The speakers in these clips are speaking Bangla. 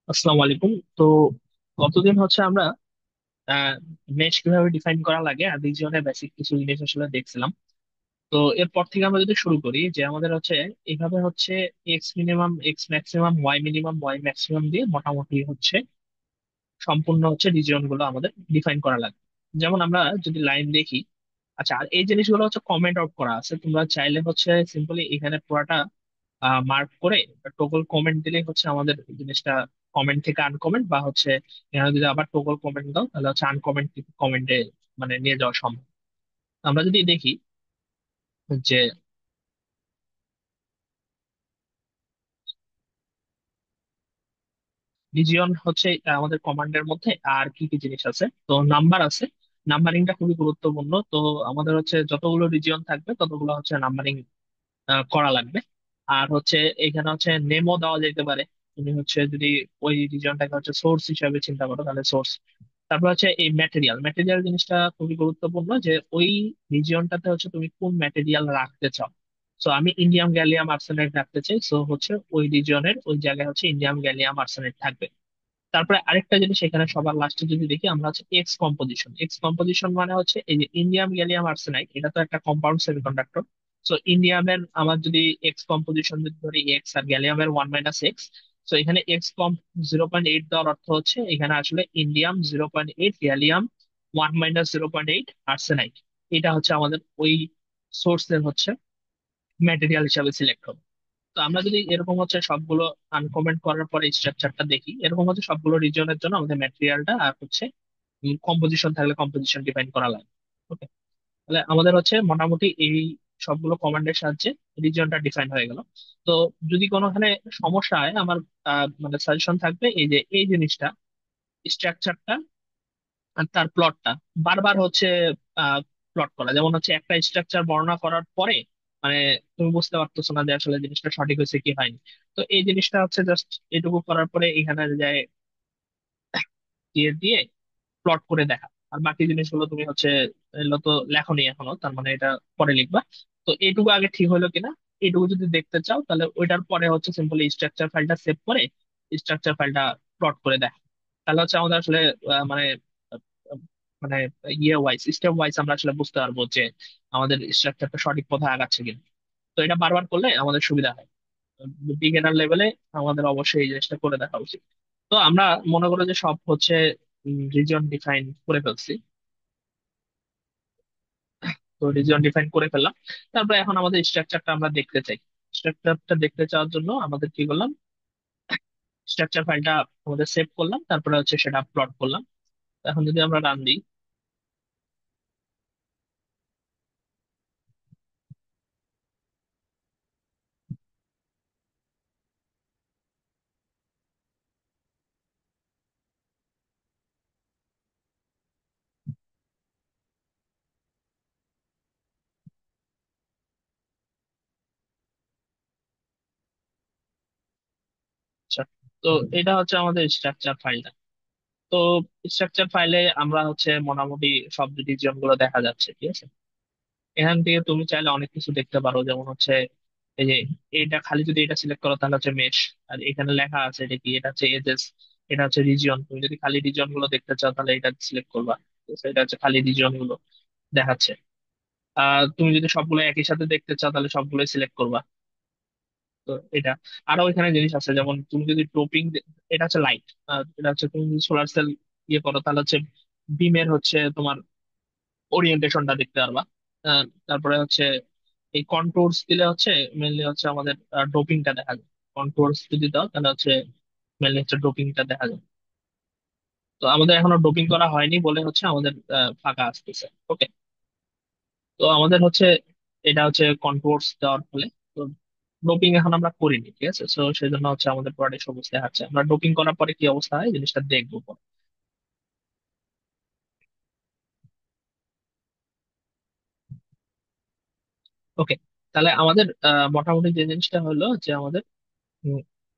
আসসালামু আলাইকুম। তো গতদিন হচ্ছে আমরা মেশ কিভাবে ডিফাইন করা লাগে আর রিজিয়নের বেসিক কিছু জিনিস আসলে দেখছিলাম। তো এরপর থেকে আমরা যদি শুরু করি যে আমাদের হচ্ছে এইভাবে হচ্ছে X minimum, X maximum, Y minimum, Y maximum দিয়ে মোটামুটি হচ্ছে সম্পূর্ণ হচ্ছে রিজিয়ন গুলো আমাদের ডিফাইন করা লাগে। যেমন আমরা যদি লাইন দেখি, আচ্ছা, আর এই জিনিসগুলো হচ্ছে কমেন্ট আউট করা আছে, তোমরা চাইলে হচ্ছে সিম্পলি এখানে পুরাটা মার্ক করে টোগল কমেন্ট দিলেই হচ্ছে আমাদের জিনিসটা কমেন্ট থেকে আনকমেন্ট বা হচ্ছে এখানে যদি আবার টোগল কমেন্ট দাও তাহলে হচ্ছে আনকমেন্ট কমেন্টে মানে নিয়ে যাওয়া সম্ভব। আমরা যদি দেখি যে রিজিয়ন হচ্ছে আমাদের কমান্ডের মধ্যে আর কি কি জিনিস আছে, তো নাম্বার আছে। নাম্বারিংটা খুবই গুরুত্বপূর্ণ। তো আমাদের হচ্ছে যতগুলো রিজিয়ন থাকবে ততগুলো হচ্ছে নাম্বারিং করা লাগবে। আর হচ্ছে এখানে হচ্ছে নেমও দেওয়া যেতে পারে। তুমি হচ্ছে যদি ওই রিজনটাকে হচ্ছে সোর্স হিসাবে চিন্তা করো তাহলে সোর্স। তারপর হচ্ছে এই ম্যাটেরিয়াল, ম্যাটেরিয়াল জিনিসটা খুবই গুরুত্বপূর্ণ যে ওই রিজিয়নটাতে হচ্ছে তুমি কোন ম্যাটেরিয়াল রাখতে চাও। সো আমি ইন্ডিয়াম গ্যালিয়াম আর্সেনাইড রাখতে চাই, সো হচ্ছে ওই রিজিয়নের ওই জায়গায় হচ্ছে ইন্ডিয়াম গ্যালিয়াম আর্সেনাইড থাকবে। তারপরে আরেকটা জিনিস এখানে সবার লাস্টে যদি দেখি আমরা হচ্ছে এক্স কম্পোজিশন। এক্স কম্পোজিশন মানে হচ্ছে এই যে ইন্ডিয়াম গ্যালিয়াম আর্সেনাইড, এটা তো একটা কম্পাউন্ড সেমিকন্ডাক্টর। সো ইন্ডিয়ামের আমার যদি এক্স কম্পোজিশন যদি ধরি এক্স, আর গ্যালিয়ামের 1 - এক্স। তো এখানে এক্স কম 0.8 দেওয়ার অর্থ হচ্ছে এখানে আসলে ইন্ডিয়াম 0.8, গ্যালিয়াম 1 - 0.8, আর্সেনাইড। এটা হচ্ছে আমাদের ওই সোর্সের হচ্ছে ম্যাটেরিয়াল হিসাবে সিলেক্ট হবে। তো আমরা যদি এরকম হচ্ছে সবগুলো আনকমেন্ট করার পরে স্ট্রাকচারটা দেখি, এরকম হচ্ছে সবগুলো রিজনের জন্য আমাদের ম্যাটেরিয়ালটা আর হচ্ছে কম্পোজিশন থাকলে কম্পোজিশন ডিফাইন করা লাগে। ওকে, তাহলে আমাদের হচ্ছে মোটামুটি এই সবগুলো কমান্ডের সাহায্যে রিজনটা ডিফাইন হয়ে গেল। তো যদি কোনোখানে সমস্যা হয় আমার মানে সাজেশন থাকবে এই যে এই জিনিসটা, স্ট্রাকচারটা আর তার প্লটটা বারবার হচ্ছে প্লট করা। যেমন হচ্ছে একটা স্ট্রাকচার বর্ণনা করার পরে মানে তুমি বুঝতে পারতেছো না যে আসলে জিনিসটা সঠিক হয়েছে কি হয়নি। তো এই জিনিসটা হচ্ছে জাস্ট এটুকু করার পরে এখানে যায় দিয়ে দিয়ে প্লট করে দেখা। আর বাকি জিনিসগুলো তুমি হচ্ছে এগুলো তো লেখনি এখনো, তার মানে এটা পরে লিখবা। তো এইটুকু আগে ঠিক হলো কিনা এইটুকু যদি দেখতে চাও তাহলে ওইটার পরে হচ্ছে সিম্পলি স্ট্রাকচার ফাইলটা সেভ করে স্ট্রাকচার ফাইলটা প্লট করে দেখা। তাহলে হচ্ছে আমাদের আসলে মানে আহ, মানে ইয়ে ওয়াইজ, স্টেপ ওয়াইজ আমরা আসলে বুঝতে পারবো যে আমাদের স্ট্রাকচারটা সঠিক পথে আগাচ্ছে কিনা। তো এটা বারবার করলে আমাদের সুবিধা হয়। বিগিনার লেভেলে আমাদের অবশ্যই এই জিনিসটা করে দেখা উচিত। তো আমরা মনে করো যে সব হচ্ছে রিজন ডিফাইন করে ফেলছি। তো রিজন ডিফাইন করে ফেললাম, তারপরে এখন আমাদের স্ট্রাকচারটা আমরা দেখতে চাই। স্ট্রাকচারটা দেখতে চাওয়ার জন্য আমাদের কি করলাম, স্ট্রাকচার ফাইলটা আমাদের সেভ করলাম, তারপরে হচ্ছে সেটা প্লট করলাম। এখন যদি আমরা রান দিই, আচ্ছা, তো এটা হচ্ছে আমাদের স্ট্রাকচার ফাইলটা। তো স্ট্রাকচার ফাইলে আমরা হচ্ছে মোটামুটি সব রিজিয়ন গুলো দেখা যাচ্ছে, ঠিক আছে। এখান থেকে তুমি চাইলে অনেক কিছু দেখতে পারো, যেমন হচ্ছে এই যে এটা খালি যদি এটা সিলেক্ট করো তাহলে হচ্ছে মেশ। আর এখানে লেখা আছে এটা কি, এটা হচ্ছে এজেস, এটা হচ্ছে রিজিয়ন। তুমি যদি খালি রিজিয়ন গুলো দেখতে চাও তাহলে এটা সিলেক্ট করবা। ঠিক আছে? এটা হচ্ছে খালি রিজিয়ন গুলো দেখাচ্ছে। তুমি যদি সবগুলো একই সাথে দেখতে চাও তাহলে সবগুলো সিলেক্ট করবা। তো এটা আরো এখানে জিনিস আছে, যেমন তুমি যদি টোপিং, এটা হচ্ছে লাইট। এটা হচ্ছে তুমি যদি সোলার সেল ইয়ে করো তাহলে হচ্ছে বিমের হচ্ছে তোমার ওরিয়েন্টেশনটা দেখতে পারবা। তারপরে হচ্ছে এই কন্ট্রোলস দিলে হচ্ছে মেনলি হচ্ছে আমাদের ডোপিংটা দেখা যায়। কন্ট্রোলস যদি দাও তাহলে হচ্ছে মেনলি হচ্ছে ডোপিংটা দেখা যায়। তো আমাদের এখনো ডোপিং করা হয়নি বলে হচ্ছে আমাদের ফাঁকা আসতেছে। ওকে, তো আমাদের হচ্ছে এটা হচ্ছে কন্ট্রোলস দেওয়ার ফলে তো ডোপিং এখন আমরা করিনি, ঠিক আছে। তো সেই জন্য হচ্ছে আমাদের পরে সবুজ দেখাচ্ছে। আমরা ডোপিং করার পরে কি অবস্থা হয় জিনিসটা দেখবো পরে। ওকে, তাহলে আমাদের মোটামুটি যে জিনিসটা হলো যে আমাদের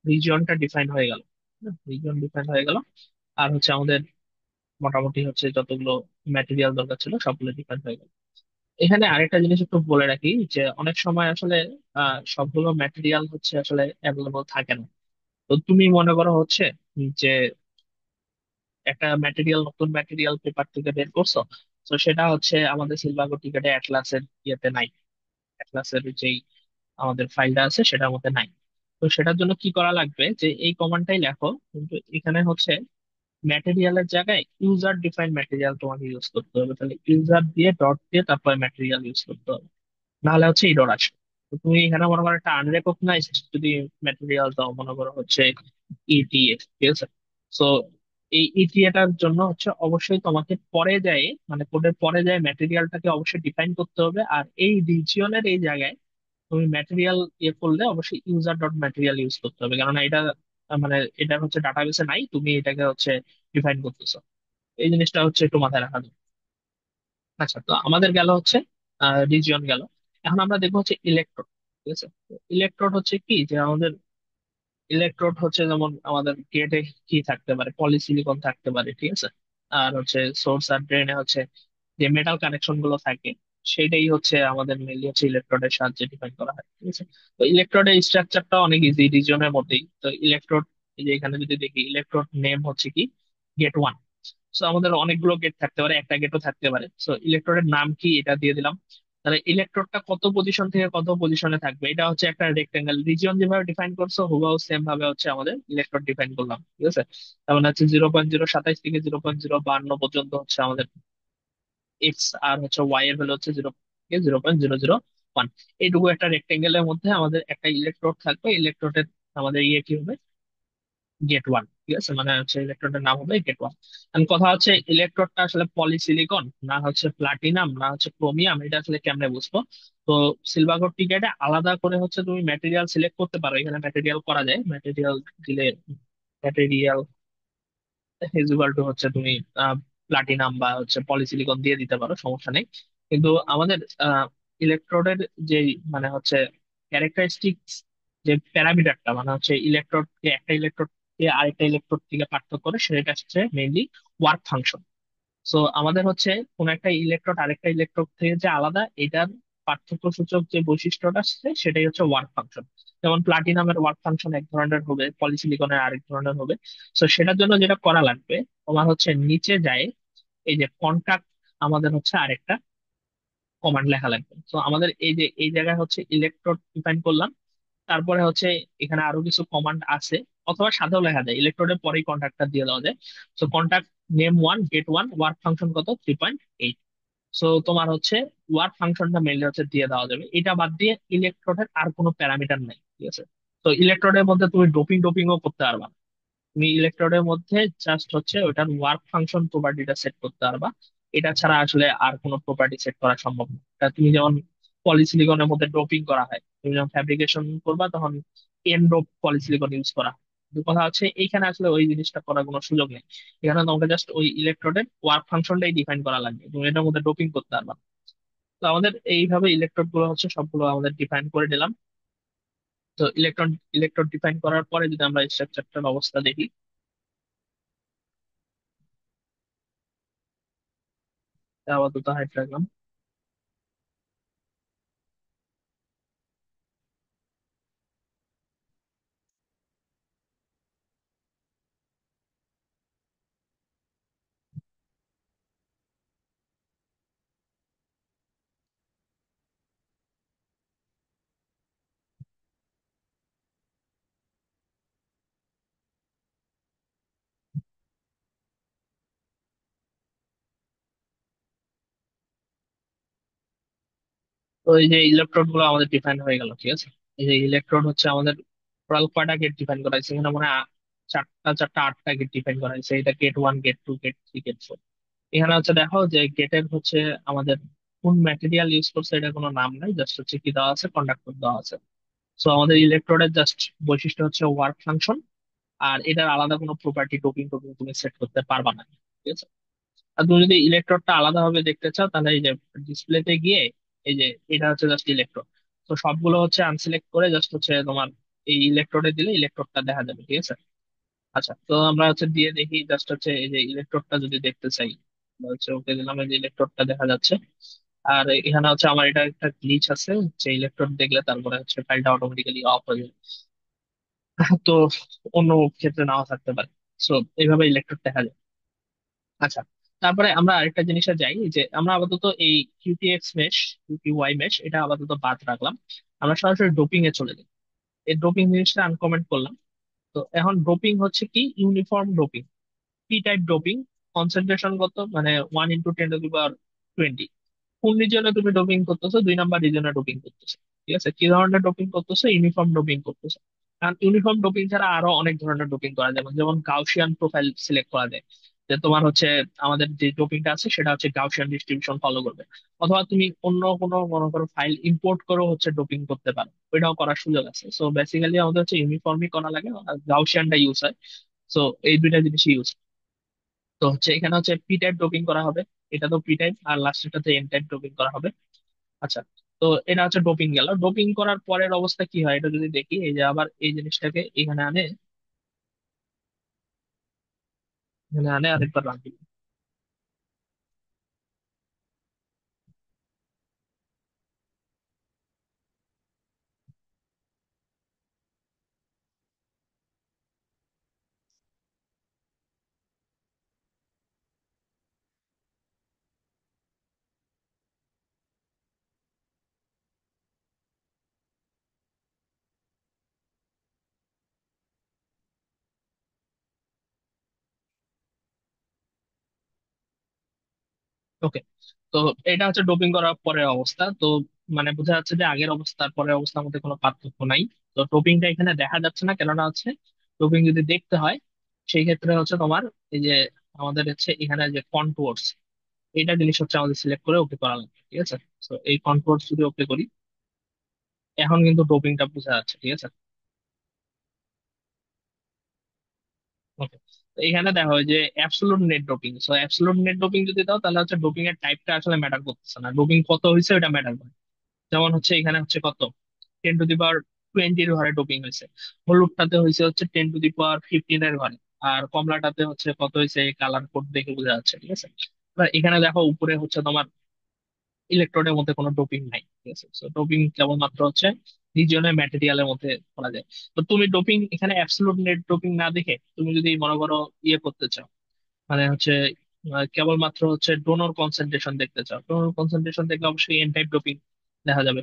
রিজিয়নটা ডিফাইন হয়ে গেল। রিজিয়ন ডিফাইন হয়ে গেল, আর হচ্ছে আমাদের মোটামুটি হচ্ছে যতগুলো ম্যাটেরিয়াল দরকার ছিল সবগুলো ডিফাইন হয়ে গেল। এখানে আরেকটা জিনিস একটু বলে রাখি যে অনেক সময় আসলে সবগুলো ম্যাটেরিয়াল হচ্ছে আসলে অ্যাভেলেবল থাকে না। তো তুমি মনে করো হচ্ছে যে একটা ম্যাটেরিয়াল, নতুন ম্যাটেরিয়াল পেপার থেকে বের করছো, তো সেটা হচ্ছে আমাদের সিলভাগো টিকেটে অ্যাটলাসের ইয়েতে নাই, অ্যাটলাসের যেই আমাদের ফাইলটা আছে সেটার মধ্যে নাই। তো সেটার জন্য কি করা লাগবে, যে এই কমান্ডটাই লেখো, কিন্তু এখানে হচ্ছে ম্যাটেরিয়ালের জায়গায় ইউজার ডিফাইন ম্যাটেরিয়াল তোমাকে ইউজ করতে হবে। তাহলে ইউজার দিয়ে ডট দিয়ে তারপরে ম্যাটেরিয়াল ইউজ করতে হবে, নাহলে হচ্ছে এরর আসবে। তো তুমি এখানে মনে করো একটা আনরেকগনাইজড যদি ম্যাটেরিয়াল দাও, মনে করো হচ্ছে ইটিএ, ঠিক আছে। সো এই ইটিএটার জন্য হচ্ছে অবশ্যই তোমাকে পরে যায়, মানে কোডের পরে যায় ম্যাটেরিয়ালটাকে অবশ্যই ডিফাইন করতে হবে। আর এই রিজিয়নের এই জায়গায় তুমি ম্যাটেরিয়াল ইয়ে করলে অবশ্যই ইউজার ডট ম্যাটেরিয়াল ইউজ করতে হবে, কারণ এটা মানে এটা হচ্ছে ডাটাবেসে নাই, তুমি এটাকে হচ্ছে ডিফাইন করতেছো। এই জিনিসটা হচ্ছে একটু মাথায় রাখা যায়। আচ্ছা, তো আমাদের গেল হচ্ছে রিজিয়ন গেল। এখন আমরা দেখবো হচ্ছে ইলেকট্রোড, ঠিক আছে। ইলেকট্রোড হচ্ছে কি, যে আমাদের ইলেকট্রোড হচ্ছে যেমন আমাদের গেটে কি থাকতে পারে, পলিসিলিকন থাকতে পারে, ঠিক আছে। আর হচ্ছে সোর্স আর ড্রেনে হচ্ছে যে মেটাল কানেকশন গুলো থাকে, সেটাই হচ্ছে আমাদের মেনলি হচ্ছে ইলেকট্রোডের সাহায্যে ডিফাইন করা হয়, ঠিক আছে। তো ইলেকট্রোডের স্ট্রাকচারটা অনেক ইজি, রিজনের মধ্যেই। তো ইলেকট্রোড, এই যে এখানে যদি দেখি ইলেকট্রোড নেম হচ্ছে কি গেট ওয়ান। সো আমাদের অনেকগুলো গেট থাকতে পারে, একটা গেটও থাকতে পারে। সো ইলেকট্রোডের নাম কি এটা দিয়ে দিলাম। তাহলে ইলেকট্রোডটা কত পজিশন থেকে কত পজিশনে থাকবে, এটা হচ্ছে একটা রেক্টেঙ্গেল রিজিয়ন যেভাবে ডিফাইন করছো হুবাহু সেম ভাবে হচ্ছে আমাদের ইলেকট্রোড ডিফাইন করলাম, ঠিক আছে। তার মানে হচ্ছে 0.027 থেকে 0.052 পর্যন্ত হচ্ছে আমাদের এক্স, আর হচ্ছে ওয়াই এর ভ্যালু হচ্ছে 0.001। এইটুকু একটা রেক্টেঙ্গেলের মধ্যে আমাদের একটা ইলেকট্রোড থাকবে। ইলেকট্রোডের আমাদের ইয়ে কি হবে, গেট ওয়ান, ঠিক আছে। মানে হচ্ছে ইলেকট্রোডের নাম হবে গেট ওয়ান। এখন কথা হচ্ছে ইলেকট্রোডটা আসলে পলিসিলিকন না হচ্ছে প্লাটিনাম না হচ্ছে ক্রোমিয়াম, এটা আসলে কেমনে বুঝবো। তো সিলভার টিকেটে আলাদা করে হচ্ছে তুমি ম্যাটেরিয়াল সিলেক্ট করতে পারো, এখানে ম্যাটেরিয়াল করা যায়, ম্যাটেরিয়াল দিলে ম্যাটেরিয়াল ইকুয়াল টু হচ্ছে তুমি প্লাটিনাম বা হচ্ছে পলিসিলিকন দিয়ে দিতে পারো, সমস্যা নেই। কিন্তু আমাদের ইলেকট্রোডের যে মানে হচ্ছে ক্যারেক্টারিস্টিক্স, যে প্যারামিটারটা মানে হচ্ছে ইলেকট্রোডকে একটা ইলেকট্রোডকে আরেকটা ইলেকট্রোড থেকে পার্থক্য করে, সেটা হচ্ছে মেইনলি ওয়ার্ক ফাংশন। সো আমাদের হচ্ছে কোন একটা ইলেকট্রোড আরেকটা ইলেকট্রোড থেকে যে আলাদা, এটার পার্থক্য সূচক যে বৈশিষ্ট্যটা আছে সেটাই হচ্ছে ওয়ার্ক ফাংশন। যেমন প্লাটিনামের ওয়ার্ক ফাংশন এক ধরনের হবে, পলিসিলিকনের আরেক ধরনের হবে। তো সেটার জন্য যেটা করা লাগবে, তোমার হচ্ছে নিচে যায় এই যে কন্টাক্ট, আমাদের হচ্ছে আরেকটা কমান্ড লেখা লাগবে। তো আমাদের এই যে এই জায়গায় হচ্ছে ইলেকট্রোড ডিফাইন করলাম, তারপরে হচ্ছে এখানে আরো কিছু কমান্ড আছে, অথবা সাদাও লেখা যায়, ইলেকট্রোডের পরেই কন্ট্যাক্টটা দিয়ে দেওয়া যায়। তো contact name one get one work function কত 3.8। সো তোমার হচ্ছে ওয়ার্ক ফাংশনটা মেনলি হচ্ছে দিয়ে দেওয়া যাবে, এটা বাদ দিয়ে ইলেকট্রোডের আর কোনো প্যারামিটার নাই, ঠিক আছে। তো ইলেকট্রোডের মধ্যে তুমি ডোপিংও করতে পারবা না। তুমি ইলেকট্রোডের মধ্যে জাস্ট হচ্ছে ওটার ওয়ার্ক ফাংশন প্রপার্টিটা সেট করতে পারবা। এটা ছাড়া আসলে আর কোনো প্রপার্টি সেট করা সম্ভব না। এটা তুমি যেমন পলিসিলিকনের মধ্যে ডোপিং করা হয়, তুমি যখন ফ্যাব্রিকেশন করবা তখন এন ডোপ পলিসিলিকন ইউজ করা হয়। কিন্তু কথা হচ্ছে এইখানে আসলে ওই জিনিসটা করার কোনো সুযোগ নেই। এখানে তোমাকে জাস্ট ওই ইলেকট্রোডের ওয়ার্ক ফাংশনটাই ডিফাইন করা লাগবে, তুমি এটার মধ্যে ডোপিং করতে পারবা না। তো আমাদের এইভাবে ইলেকট্রোড গুলো হচ্ছে সবগুলো আমাদের ডিফাইন করে দিলাম। তো ইলেকট্রোড ডিফাইন করার পরে যদি আমরা স্ট্রাকচারটার অবস্থা দেখি, আপাতত হাইট রাখলাম। তো এই যে ইলেকট্রোড গুলো আমাদের ডিফাইন হয়ে গেল, ঠিক আছে। এই যে ইলেকট্রোড হচ্ছে আমাদের টোটাল কয়টা গেট ডিফাইন করা হয়েছে, এখানে মনে হয় চারটা চারটা আটটা গেট ডিফাইন করা হয়েছে। এটা gate one, gate two, gate three, gate four. এখানে হচ্ছে দেখো যে গেটের হচ্ছে আমাদের কোন ম্যাটেরিয়াল ইউজ করছে এটা কোনো নাম নাই, জাস্ট হচ্ছে কি দেওয়া আছে, কন্ডাক্টর দেওয়া আছে। সো আমাদের ইলেকট্রোডের জাস্ট বৈশিষ্ট্য হচ্ছে ওয়ার্ক ফাংশন, আর এটার আলাদা কোনো প্রপার্টি টোপিং টোপিং তুমি সেট করতে পারবা না, ঠিক আছে। আর তুমি যদি ইলেকট্রোডটা আলাদাভাবে দেখতে চাও, তাহলে এই যে ডিসপ্লেতে গিয়ে এই যে এটা হচ্ছে জাস্ট ইলেকট্রোড। তো সবগুলো হচ্ছে আনসিলেক্ট করে জাস্ট হচ্ছে তোমার এই ইলেকট্রোডে দিলে ইলেকট্রোডটা দেখা যাবে, ঠিক আছে। আচ্ছা, তো আমরা হচ্ছে দিয়ে দেখি, জাস্ট হচ্ছে এই যে ইলেকট্রোডটা যদি দেখতে চাই, আমরা হচ্ছে ওকে দিলাম, এই যে ইলেকট্রোডটা দেখা যাচ্ছে। আর এখানে হচ্ছে আমার এটা একটা গ্লিচ আছে, যে ইলেকট্রোড দেখলে তারপরে হচ্ছে ফাইলটা অটোমেটিক্যালি অফ হয়ে যাবে। তো অন্য ক্ষেত্রে নাও থাকতে পারে। সো এইভাবে ইলেকট্রন দেখা যায়। আচ্ছা, তারপরে আমরা আরেকটা জিনিসে যাই, যে আমরা আপাতত এই কিউটিএক্স মেশ, কিউটিওয়াই মেশ এটা আপাতত বাদ রাখলাম। আমরা সরাসরি ডোপিং এ চলে যাই। এই ডোপিং জিনিসটা আনকমেন্ট করলাম। তো এখন ডোপিং হচ্ছে কি, uniform doping, P type doping. Concentration কত, মানে 1 × 10⁻20। কোন রিজনে তুমি ডোপিং করতেছো? 2 নাম্বার রিজনে ডোপিং করতেছো। ঠিক আছে, কি ধরনের ডোপিং করতেছো? ইউনিফর্ম ডোপিং করতেছো। কারণ ইউনিফর্ম ডোপিং ছাড়া আরো অনেক ধরনের ডোপিং করা যায়, যেমন গাউসিয়ান প্রোফাইল সিলেক্ট করা যায়। যে তোমার হচ্ছে আমাদের যে ডোপিংটা আছে সেটা হচ্ছে গাউসিয়ান ডিস্ট্রিবিউশন ফলো করবে। অথবা তুমি অন্য কোনো মনে করো ফাইল ইম্পোর্ট করেও হচ্ছে ডোপিং করতে পারো, ওইটাও করার সুযোগ আছে। সো বেসিক্যালি আমাদের হচ্ছে ইউনিফর্মই করা লাগে, আর গাউসিয়ানটা ইউজ হয়। সো এই দুইটা জিনিস ইউজ। তো হচ্ছে এখানে হচ্ছে পি টাইপ ডোপিং করা হবে। এটা তো পি টাইপ, আর লাস্টেরটাতে এন টাইপ ডোপিং করা হবে। আচ্ছা, তো এটা হচ্ছে ডোপিং গেল। ডোপিং করার পরের অবস্থা কি হয় এটা যদি দেখি, এই যে আবার এই জিনিসটাকে এখানে আনে, এখানে আনে আরেকবার রাখি। ওকে, তো এটা হচ্ছে ডোপিং করার পরের অবস্থা। তো মানে বোঝা যাচ্ছে যে আগের অবস্থা আর পরের অবস্থার মধ্যে কোনো পার্থক্য নাই। তো ডোপিংটা এখানে দেখা যাচ্ছে না, কেননা হচ্ছে ডোপিং যদি দেখতে হয় সেই ক্ষেত্রে হচ্ছে তোমার এই যে আমাদের হচ্ছে এখানে যে কন্ট্রোলস, এইটা জিনিস হচ্ছে আমাদের সিলেক্ট করে ওকে করা লাগবে। ঠিক আছে, তো এই কন্ট্রোলস যদি ওকে করি, এখন কিন্তু ডোপিংটা বোঝা যাচ্ছে। ঠিক আছে, ওকে। তো এখানে দেখো যে absolute net doping. So absolute net doping যদি দাও তাহলে হচ্ছে ডোপিং এর টাইপটা আসলে ম্যাটার করতেছে না, ডোপিং কত হয়েছে ওটা ম্যাটার করে। যেমন হচ্ছে এখানে হচ্ছে কত, 10⁻20 ঘরে ডোপিং হয়েছে। হলুদটাতে হয়েছে হচ্ছে 10⁻15 ঘরে। আর কমলাটাতে হচ্ছে কত হয়েছে, কালার কোড দেখে বোঝা যাচ্ছে। ঠিক আছে, এবার এখানে দেখো উপরে হচ্ছে তোমার ইলেকট্রনের মধ্যে কোনো ডোপিং নাই। ঠিক আছে, তো ডোপিং কেবলমাত্র হচ্ছে রিজিয়নের ম্যাটেরিয়ালের মধ্যে করা যায়। তো তুমি ডোপিং এখানে অ্যাবসলুট নেট ডোপিং না দেখে তুমি যদি মনে করো ইয়ে করতে চাও, মানে হচ্ছে কেবলমাত্র হচ্ছে ডোনর কনসেন্ট্রেশন দেখতে চাও, ডোনর কনসেন্ট্রেশন দেখলে অবশ্যই এন টাইপ ডোপিং দেখা যাবে।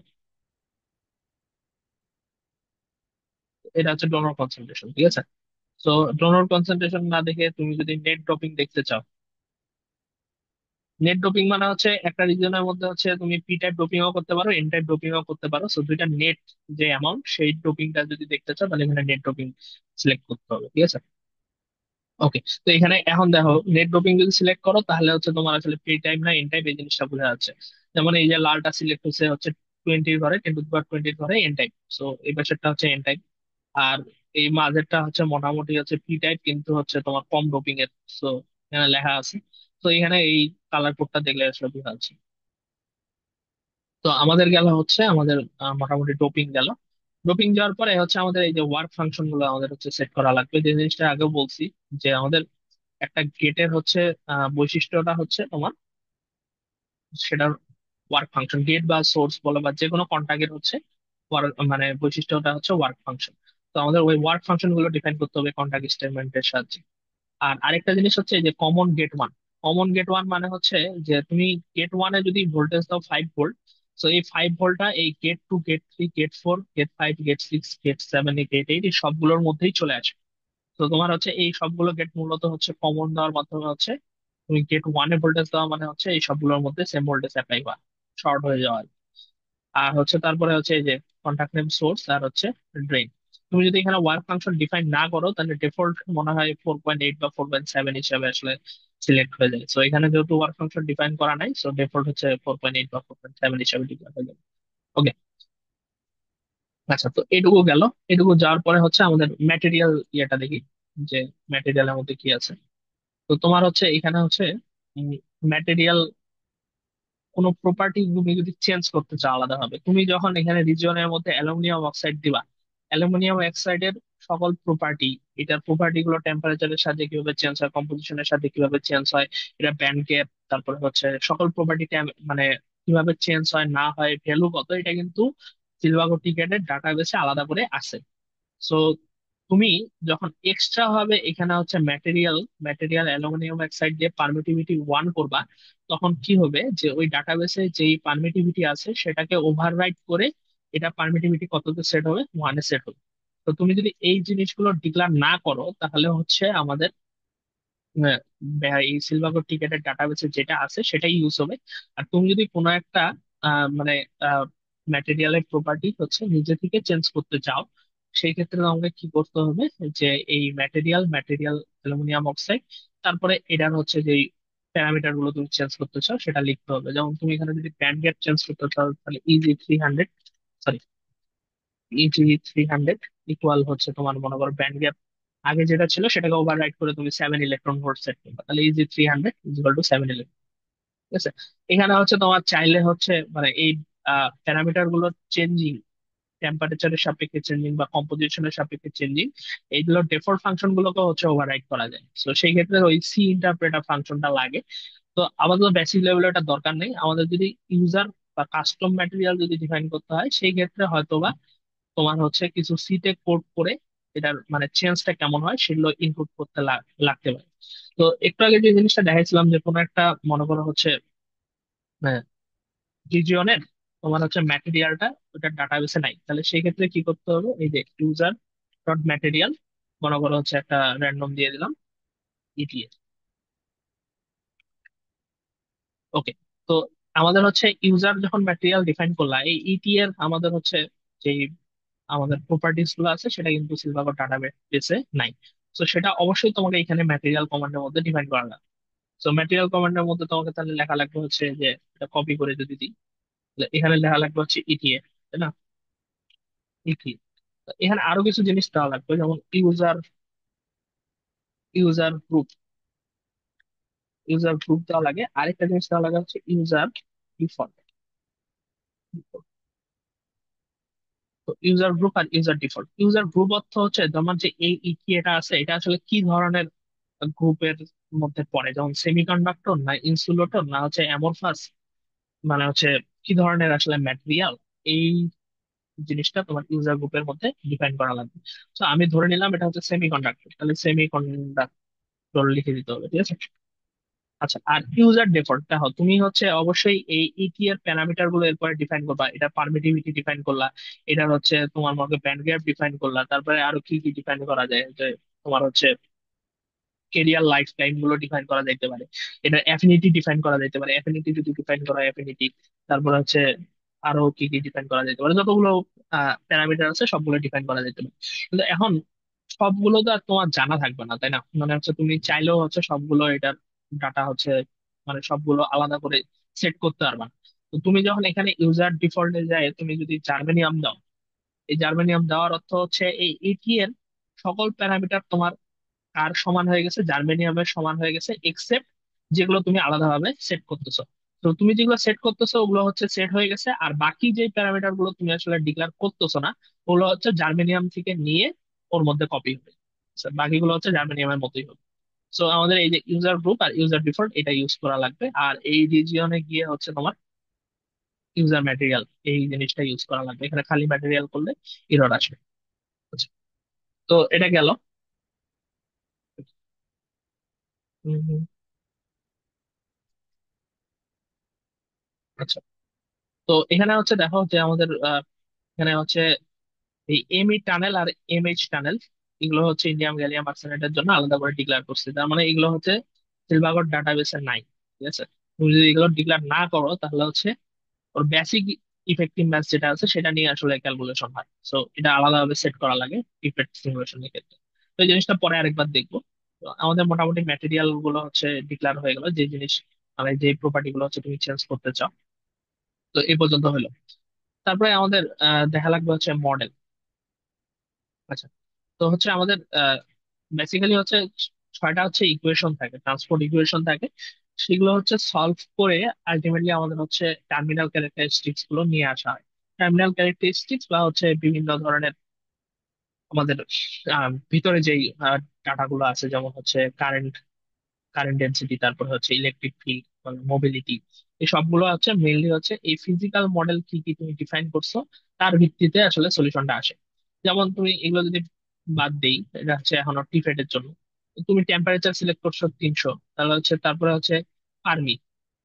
এটা হচ্ছে ডোনর কনসেন্ট্রেশন। ঠিক আছে, তো ডোনর কনসেন্ট্রেশন না দেখে তুমি যদি নেট ড্রপিং দেখতে চাও, নেট ডোপিং মানে হচ্ছে একটা রিজনের মধ্যে হচ্ছে তুমি পি টাইপ ডোপিংও করতে পারো, এন টাইপ ডোপিংও করতে পারো। সো দুইটা নেট যে অ্যামাউন্ট সেই ডোপিংটা যদি দেখতে চাও তাহলে এখানে নেট ডোপিং সিলেক্ট করতে হবে। ঠিক আছে, ওকে। তো এখানে এখন দেখো নেট ডোপিং যদি সিলেক্ট করো তাহলে হচ্ছে তোমার আসলে পি টাইপ না এন টাইপ এই জিনিসটা বোঝা যাচ্ছে। যেমন এই যে লালটা সিলেক্ট হচ্ছে হচ্ছে 20 ঘরে, 10⁻20 ঘরে এন টাইপ। সো এই পাশেরটা হচ্ছে এন টাইপ। আর এই মাঝেরটা হচ্ছে মোটামুটি হচ্ছে পি টাইপ, কিন্তু হচ্ছে তোমার কম ডোপিং এর। সো এখানে লেখা আছে। তো এখানে এই কালার কোডটা দেখলে আসলে বোঝা যাচ্ছে। তো আমাদের গেল হচ্ছে আমাদের মোটামুটি ডোপিং গেল। ডোপিং যাওয়ার পরে হচ্ছে আমাদের এই যে ওয়ার্ক ফাংশন গুলো আমাদের হচ্ছে সেট করা লাগবে, যে জিনিসটা আগেও বলছি, যে আমাদের একটা গেটের হচ্ছে বৈশিষ্ট্যটা হচ্ছে তোমার সেটার ওয়ার্ক ফাংশন। গেট বা সোর্স বলো বা যে কোনো কন্টাক্টের হচ্ছে মানে বৈশিষ্ট্যটা হচ্ছে ওয়ার্ক ফাংশন। তো আমাদের ওই ওয়ার্ক ফাংশন গুলো ডিফাইন করতে হবে কন্টাক্ট স্টেটমেন্টের সাহায্যে। আর আরেকটা জিনিস হচ্ছে এই যে common get one. Common get one মানে হচ্ছে যে তুমি গেট ওয়ানে যদি ভোল্টেজ দাও 5 ভোল্ট, তো এই 5 ভোল্টটা এই gate 2 gate 3 gate 4 gate 5 gate 6 gate 7 gate 8 এই সবগুলোর মধ্যেই চলে আসে। তো তোমার হচ্ছে এই সবগুলো গেট মূলত হচ্ছে কমন দেওয়ার মাধ্যমে হচ্ছে তুমি গেট ওয়ানে ভোল্টেজ দেওয়া মানে হচ্ছে এই সবগুলোর মধ্যে সেম ভোল্টেজ অ্যাপ্লাই করা, শর্ট হয়ে যাওয়া আর কি। আর হচ্ছে তারপরে হচ্ছে এই যে কন্ট্যাক্ট নেম সোর্স আর হচ্ছে ড্রেন। তুমি যদি এখানে ওয়ার্ক ফাংশন ডিফাইন না করো তাহলে ডিফল্ট মনে হয় 4.8 বা 4.7 হিসাবে আসলে সিলেক্ট হয়ে যায়। সো এখানে যেহেতু ওয়ার্ক ফাংশন ডিফাইন করা নাই, সো ডিফল্ট হচ্ছে 4.8 বা 4.7 হিসাবে ডিক্লেয়ার হয়ে যাবে। ওকে, আচ্ছা, তো এটুকু গেল। এটুকু যাওয়ার পরে হচ্ছে আমাদের ম্যাটেরিয়াল ইয়েটা দেখি, যে ম্যাটেরিয়ালের মধ্যে কি আছে। তো তোমার হচ্ছে এখানে হচ্ছে ম্যাটেরিয়াল কোনো প্রপার্টি তুমি যদি চেঞ্জ করতে চাও আলাদাভাবে, তুমি যখন এখানে রিজিয়নের মধ্যে অ্যালুমিনিয়াম অক্সাইড দিবা, অ্যালুমিনিয়াম অক্সাইডের সকল প্রপার্টি, এটার প্রপার্টি গুলো টেম্পারেচারের সাথে কিভাবে চেঞ্জ হয়, কম্পোজিশনের সাথে কিভাবে চেঞ্জ হয়, এটা ব্যান্ড গ্যাপ, তারপরে হচ্ছে সকল প্রপার্টি মানে কিভাবে চেঞ্জ হয় না হয়, ভ্যালু কত, এটা কিন্তু সিলভাগো টিকেটের ডাটাবেসে আলাদা করে আছে। তুমি যখন এক্সট্রা ভাবে এখানে হচ্ছে ম্যাটেরিয়াল অ্যালুমিনিয়াম অক্সাইড দিয়ে পারমিটিভিটি 1 করবা, তখন কি হবে যে ওই ডাটাবেসে যেই পারমিটিভিটি আছে সেটাকে ওভাররাইট করে এটা পারমিটিভিটি কততে সেট হবে, 1-এ সেট হবে। তো তুমি যদি এই জিনিসগুলো ডিক্লার না করো তাহলে হচ্ছে আমাদের এই সিলভার টিকেটের ডাটাবেসে যেটা আছে সেটাই ইউজ হবে। আর তুমি যদি কোনো একটা মানে ম্যাটেরিয়ালের প্রপার্টি হচ্ছে নিজে থেকে চেঞ্জ করতে চাও, সেই ক্ষেত্রে আমাকে কি করতে হবে, যে এই ম্যাটেরিয়াল অ্যালুমিনিয়াম অক্সাইড, তারপরে এটার হচ্ছে যে প্যারামিটার গুলো তুমি চেঞ্জ করতে চাও সেটা লিখতে হবে। যেমন তুমি এখানে যদি ব্যান্ড গ্যাপ চেঞ্জ করতে চাও তাহলে EG 300, সরি, EG 300 ইকুয়াল হচ্ছে তোমার মনে করো ব্যান্ড গ্যাপ আগে যেটা ছিল সেটাকে ওভার রাইট করে তুমি 7 ইলেকট্রন ভোল্ট সেট করবে, তাহলে EG 300 ইকুয়াল টু 7 ইলেকট্রন। ঠিক আছে। এখানে হচ্ছে তোমার চাইলে হচ্ছে মানে এই প্যারামিটার গুলো চেঞ্জিং, টেম্পারেচারের সাপেক্ষে চেঞ্জিং বা কম্পোজিশনের সাপেক্ষে চেঞ্জিং, এইগুলো ডিফল্ট ফাংশন গুলোকে হচ্ছে ওভাররাইড করা যায়। তো সেই ক্ষেত্রে ওই সি ইন্টারপ্রেটার ফাংশনটা লাগে। তো আমাদের বেসিক লেভেলে এটা দরকার নেই, আমাদের যদি ইউজার বা কাস্টম ম্যাটেরিয়াল যদি ডিফাইন করতে হয় সেই ক্ষেত্রে হয়তোবা তোমার হচ্ছে কিছু সিতে কোড করে এটার মানে চেঞ্জটা কেমন হয় সেগুলো ইনপুট করতে লাগতে পারে। তো একটু আগে যে জিনিসটা দেখাইছিলাম যে কোনো একটা মনে করো হচ্ছে রিজিয়নের তোমার হচ্ছে ম্যাটেরিয়ালটা ওটার ডাটাবেসে নাই, তাহলে সেই ক্ষেত্রে কি করতে হবে, এই যে ইউজার ডট ম্যাটেরিয়াল মনে করো হচ্ছে একটা র্যান্ডম দিয়ে দিলাম ইটিএ। ওকে। তো আমাদের হচ্ছে ইউজার যখন ম্যাটেরিয়াল ডিফাইন করলাম, এই ইটি এর আমাদের হচ্ছে যে আমাদের প্রপার্টিস গুলো আছে সেটা কিন্তু সিলভার ডাটাবেসে নাই। তো সেটা অবশ্যই তোমাকে এখানে ম্যাটেরিয়াল কমান্ডের মধ্যে ডিফাইন করা লাগবে। তো ম্যাটেরিয়াল কমান্ডের মধ্যে তোমাকে তাহলে লেখা লাগবে হচ্ছে যে এটা কপি করে যদি দিই, তাহলে এখানে লেখা লাগবে হচ্ছে ইটিএ, তাই না? ইটি। এখানে আরো কিছু জিনিস দেওয়া লাগবে, যেমন ইউজার গ্রুপ দেওয়া লাগে। আরেকটা জিনিস দেওয়া লাগে হচ্ছে ডিফল্ট তো ইউজার গ্রুপ অর্থ হচ্ছে তোমার যে এই ইটি এটা আছে এটা আসলে কি ধরনের গ্রুপের মধ্যে পড়ে, যেমন সেমিকন্ডাক্টর না ইনসুলেটর না হচ্ছে অ্যামরফাস, মানে হচ্ছে কি ধরনের আসলে ম্যাটেরিয়াল, এই জিনিসটা তোমার ইউজার গ্রুপের মধ্যে ডিফাইন করা লাগবে। তো আমি ধরে নিলাম এটা হচ্ছে সেমিকন্ডাক্টর, তাহলে সেমিকন্ডাক্টর লিখে দিতে হবে, ঠিক আছে। আচ্ছা, আর ইউজার ডিফল্ট দেখো, তুমি হচ্ছে অবশ্যই এই ইটি এর প্যারামিটার গুলো এরপরে ডিফাইন করবা, এটা পারমিটিভিটি ডিফাইন করলা, এটার হচ্ছে তোমার মধ্যে ব্যান্ড গ্যাপ ডিফাইন করলা, তারপরে আরো কি কি ডিফাইন করা যায়, যে তোমার হচ্ছে কেরিয়ার লাইফ টাইম গুলো ডিফাইন করা যাইতে পারে, এটা অ্যাফিনিটি ডিফাইন করা যাইতে পারে, অ্যাফিনিটি যদি ডিফাইন করা হয় অ্যাফিনিটি, তারপর হচ্ছে আরো কি কি ডিফাইন করা যেতে পারে, যতগুলো প্যারামিটার আছে সবগুলো ডিফাইন করা যেতে পারে। কিন্তু এখন সবগুলো তো আর তোমার জানা থাকবে না, তাই না? মানে হচ্ছে তুমি চাইলেও হচ্ছে সবগুলো এটার ডাটা হচ্ছে মানে সবগুলো আলাদা করে সেট করতে পারবা না। তো তুমি যখন এখানে ইউজার ডিফল্টে যায় তুমি যদি জার্মেনিয়াম দাও, এই জার্মেনিয়াম দেওয়ার অর্থ হচ্ছে এই এটি এর সকল প্যারামিটার তোমার কার সমান হয়ে গেছে, জার্মেনিয়ামের সমান হয়ে গেছে, এক্সেপ্ট যেগুলো তুমি আলাদাভাবে সেট করতেছো। তো তুমি যেগুলো সেট করতেছো ওগুলো হচ্ছে সেট হয়ে গেছে, আর বাকি যে প্যারামিটার গুলো তুমি আসলে ডিক্লেয়ার করতেছো না ওগুলো হচ্ছে জার্মেনিয়াম থেকে নিয়ে ওর মধ্যে কপি হবে। So, বাকিগুলো হচ্ছে জার্মেনিয়ামের মতোই হবে। সো আমাদের এই যে ইউজার গ্রুপ আর ইউজার ডিফল্ট এটা ইউজ করা লাগবে, আর এই রিজিয়নে গিয়ে হচ্ছে তোমার ইউজার ম্যাটেরিয়াল এই জিনিসটা ইউজ করা লাগবে, এখানে খালি ম্যাটেরিয়াল করলে এরর আসবে। আচ্ছা, তো এটা গেল। হুম, হুম। আচ্ছা, তো এখানে হচ্ছে দেখো যে আমাদের এখানে হচ্ছে এই এমই টানেল আর এমএইচ টানেল, এগুলো হচ্ছে ইন্ডিয়াম গ্যালিয়াম আর্সেনাইডের জন্য আলাদা করে ডিক্লেয়ার করছে, তার মানে এগুলো হচ্ছে সিলভাগর ডাটাবেসে নাই। ঠিক আছে। তুমি যদি এগুলো ডিক্লেয়ার না করো তাহলে হচ্ছে ওর বেসিক ইফেক্টিভনেস যেটা আছে সেটা নিয়ে আসলে ক্যালকুলেশন হয়, সো এটা আলাদাভাবে সেট করা লাগে ইফেক্ট সিমুলেশনের ক্ষেত্রে। তো এই জিনিসটা পরে আরেকবার দেখবো। তো আমাদের মোটামুটি ম্যাটেরিয়াল গুলো হচ্ছে ডিক্লেয়ার হয়ে গেল, যে জিনিস মানে যে প্রপার্টি গুলো হচ্ছে তুমি চেঞ্জ করতে চাও। তো এই পর্যন্ত হলো। তারপরে আমাদের দেখা লাগবে হচ্ছে মডেল। আচ্ছা, তো হচ্ছে আমাদের বেসিক্যালি হচ্ছে ছয়টা হচ্ছে ইকুয়েশন থাকে, ট্রান্সপোর্ট ইকুয়েশন থাকে, সেগুলো হচ্ছে সলভ করে আলটিমেটলি আমাদের হচ্ছে টার্মিনাল ক্যারেক্টারিস্টিক্স গুলো নিয়ে আসা হয়। টার্মিনাল ক্যারেক্টারিস্টিক্স বা হচ্ছে বিভিন্ন ধরনের আমাদের ভিতরে যেই ডাটা গুলো আছে, যেমন হচ্ছে কারেন্ট ডেন্সিটি, তারপর হচ্ছে ইলেকট্রিক ফিল্ড, মোবিলিটি, এই সবগুলো হচ্ছে মেইনলি হচ্ছে এই ফিজিক্যাল মডেল কি কি তুমি ডিফাইন করছো তার ভিত্তিতে আসলে সলিউশনটা আসে। যেমন তুমি এগুলো যদি বাদ দেই, এটা হচ্ছে এখনো টিফেটের জন্য। তো তুমি টেম্পারেচার সিলেক্ট করছো 300, তাহলে হচ্ছে তারপরে হচ্ছে ফার্মি।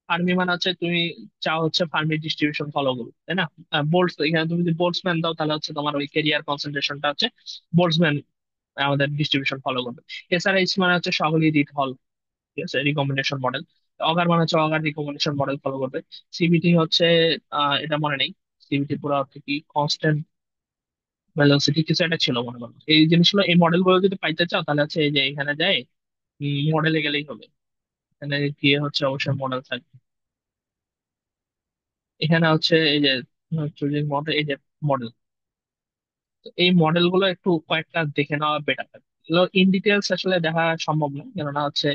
ফার্মি মানে হচ্ছে তুমি চাও হচ্ছে ফার্মি ডিস্ট্রিবিউশন ফলো করবে, তাই না? বোল্টস, এখানে তুমি যদি বোল্টসম্যান দাও তাহলে হচ্ছে তোমার ওই ক্যারিয়ার কনসেন্ট্রেশনটা হচ্ছে বোল্টসম্যান আমাদের ডিস্ট্রিবিউশন ফলো করবে। এসআরএইচ মানে হচ্ছে সকলেই রিড হল, ঠিক আছে, রিকমেন্ডেশন মডেল। অগার মানে হচ্ছে অগার রিকমেন্ডেশন মডেল ফলো করবে। সিবিটি হচ্ছে এটা মনে নেই, সিবিটি পুরো অর্থ কি, কনস্ট্যান্ট ভেলোসিটি কিছু একটা ছিল মনে করো। এই জিনিসগুলো, এই মডেলগুলো যদি পাইতে চাও তাহলে হচ্ছে এই যে এখানে যায় মডেলে গেলেই হবে। এখানে গিয়ে হচ্ছে অবশ্যই মডেল থাকবে। এখানে হচ্ছে এই যে চুজিং মডেল, এই যে মডেল। তো এই মডেলগুলো একটু কয়েকটা দেখে নেওয়া বেটার। এগুলো ইন ডিটেলস আসলে দেখা সম্ভব না, কেননা হচ্ছে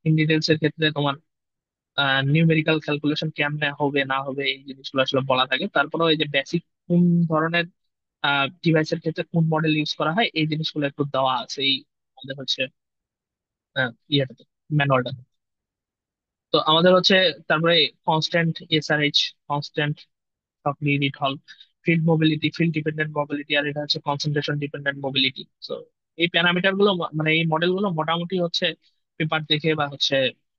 ইন ডিটেলস এর ক্ষেত্রে তোমার নিউমেরিক্যাল ক্যালকুলেশন কেমনে হবে না হবে এই জিনিসগুলো আসলে বলা থাকে। তারপরে এই যে বেসিক কোন ধরনের ডিভাইসের ক্ষেত্রে কোন মডেল ইউজ করা হয় এই জিনিসগুলো একটু দেওয়া আছে এই আমাদের হচ্ছে ইয়েটাতে, ম্যানুয়ালটাতে। তো আমাদের হচ্ছে তারপরে constant SRH, constant shortly read হল, field mobility, field dependent mobility, আর এটা হচ্ছে কনসেন্ট্রেশন ডিপেন্ডেন্ট মোবিলিটি। তো এই প্যারামিটার গুলো মানে এই মডেল গুলো মোটামুটি হচ্ছে পেপার দেখে বা হচ্ছে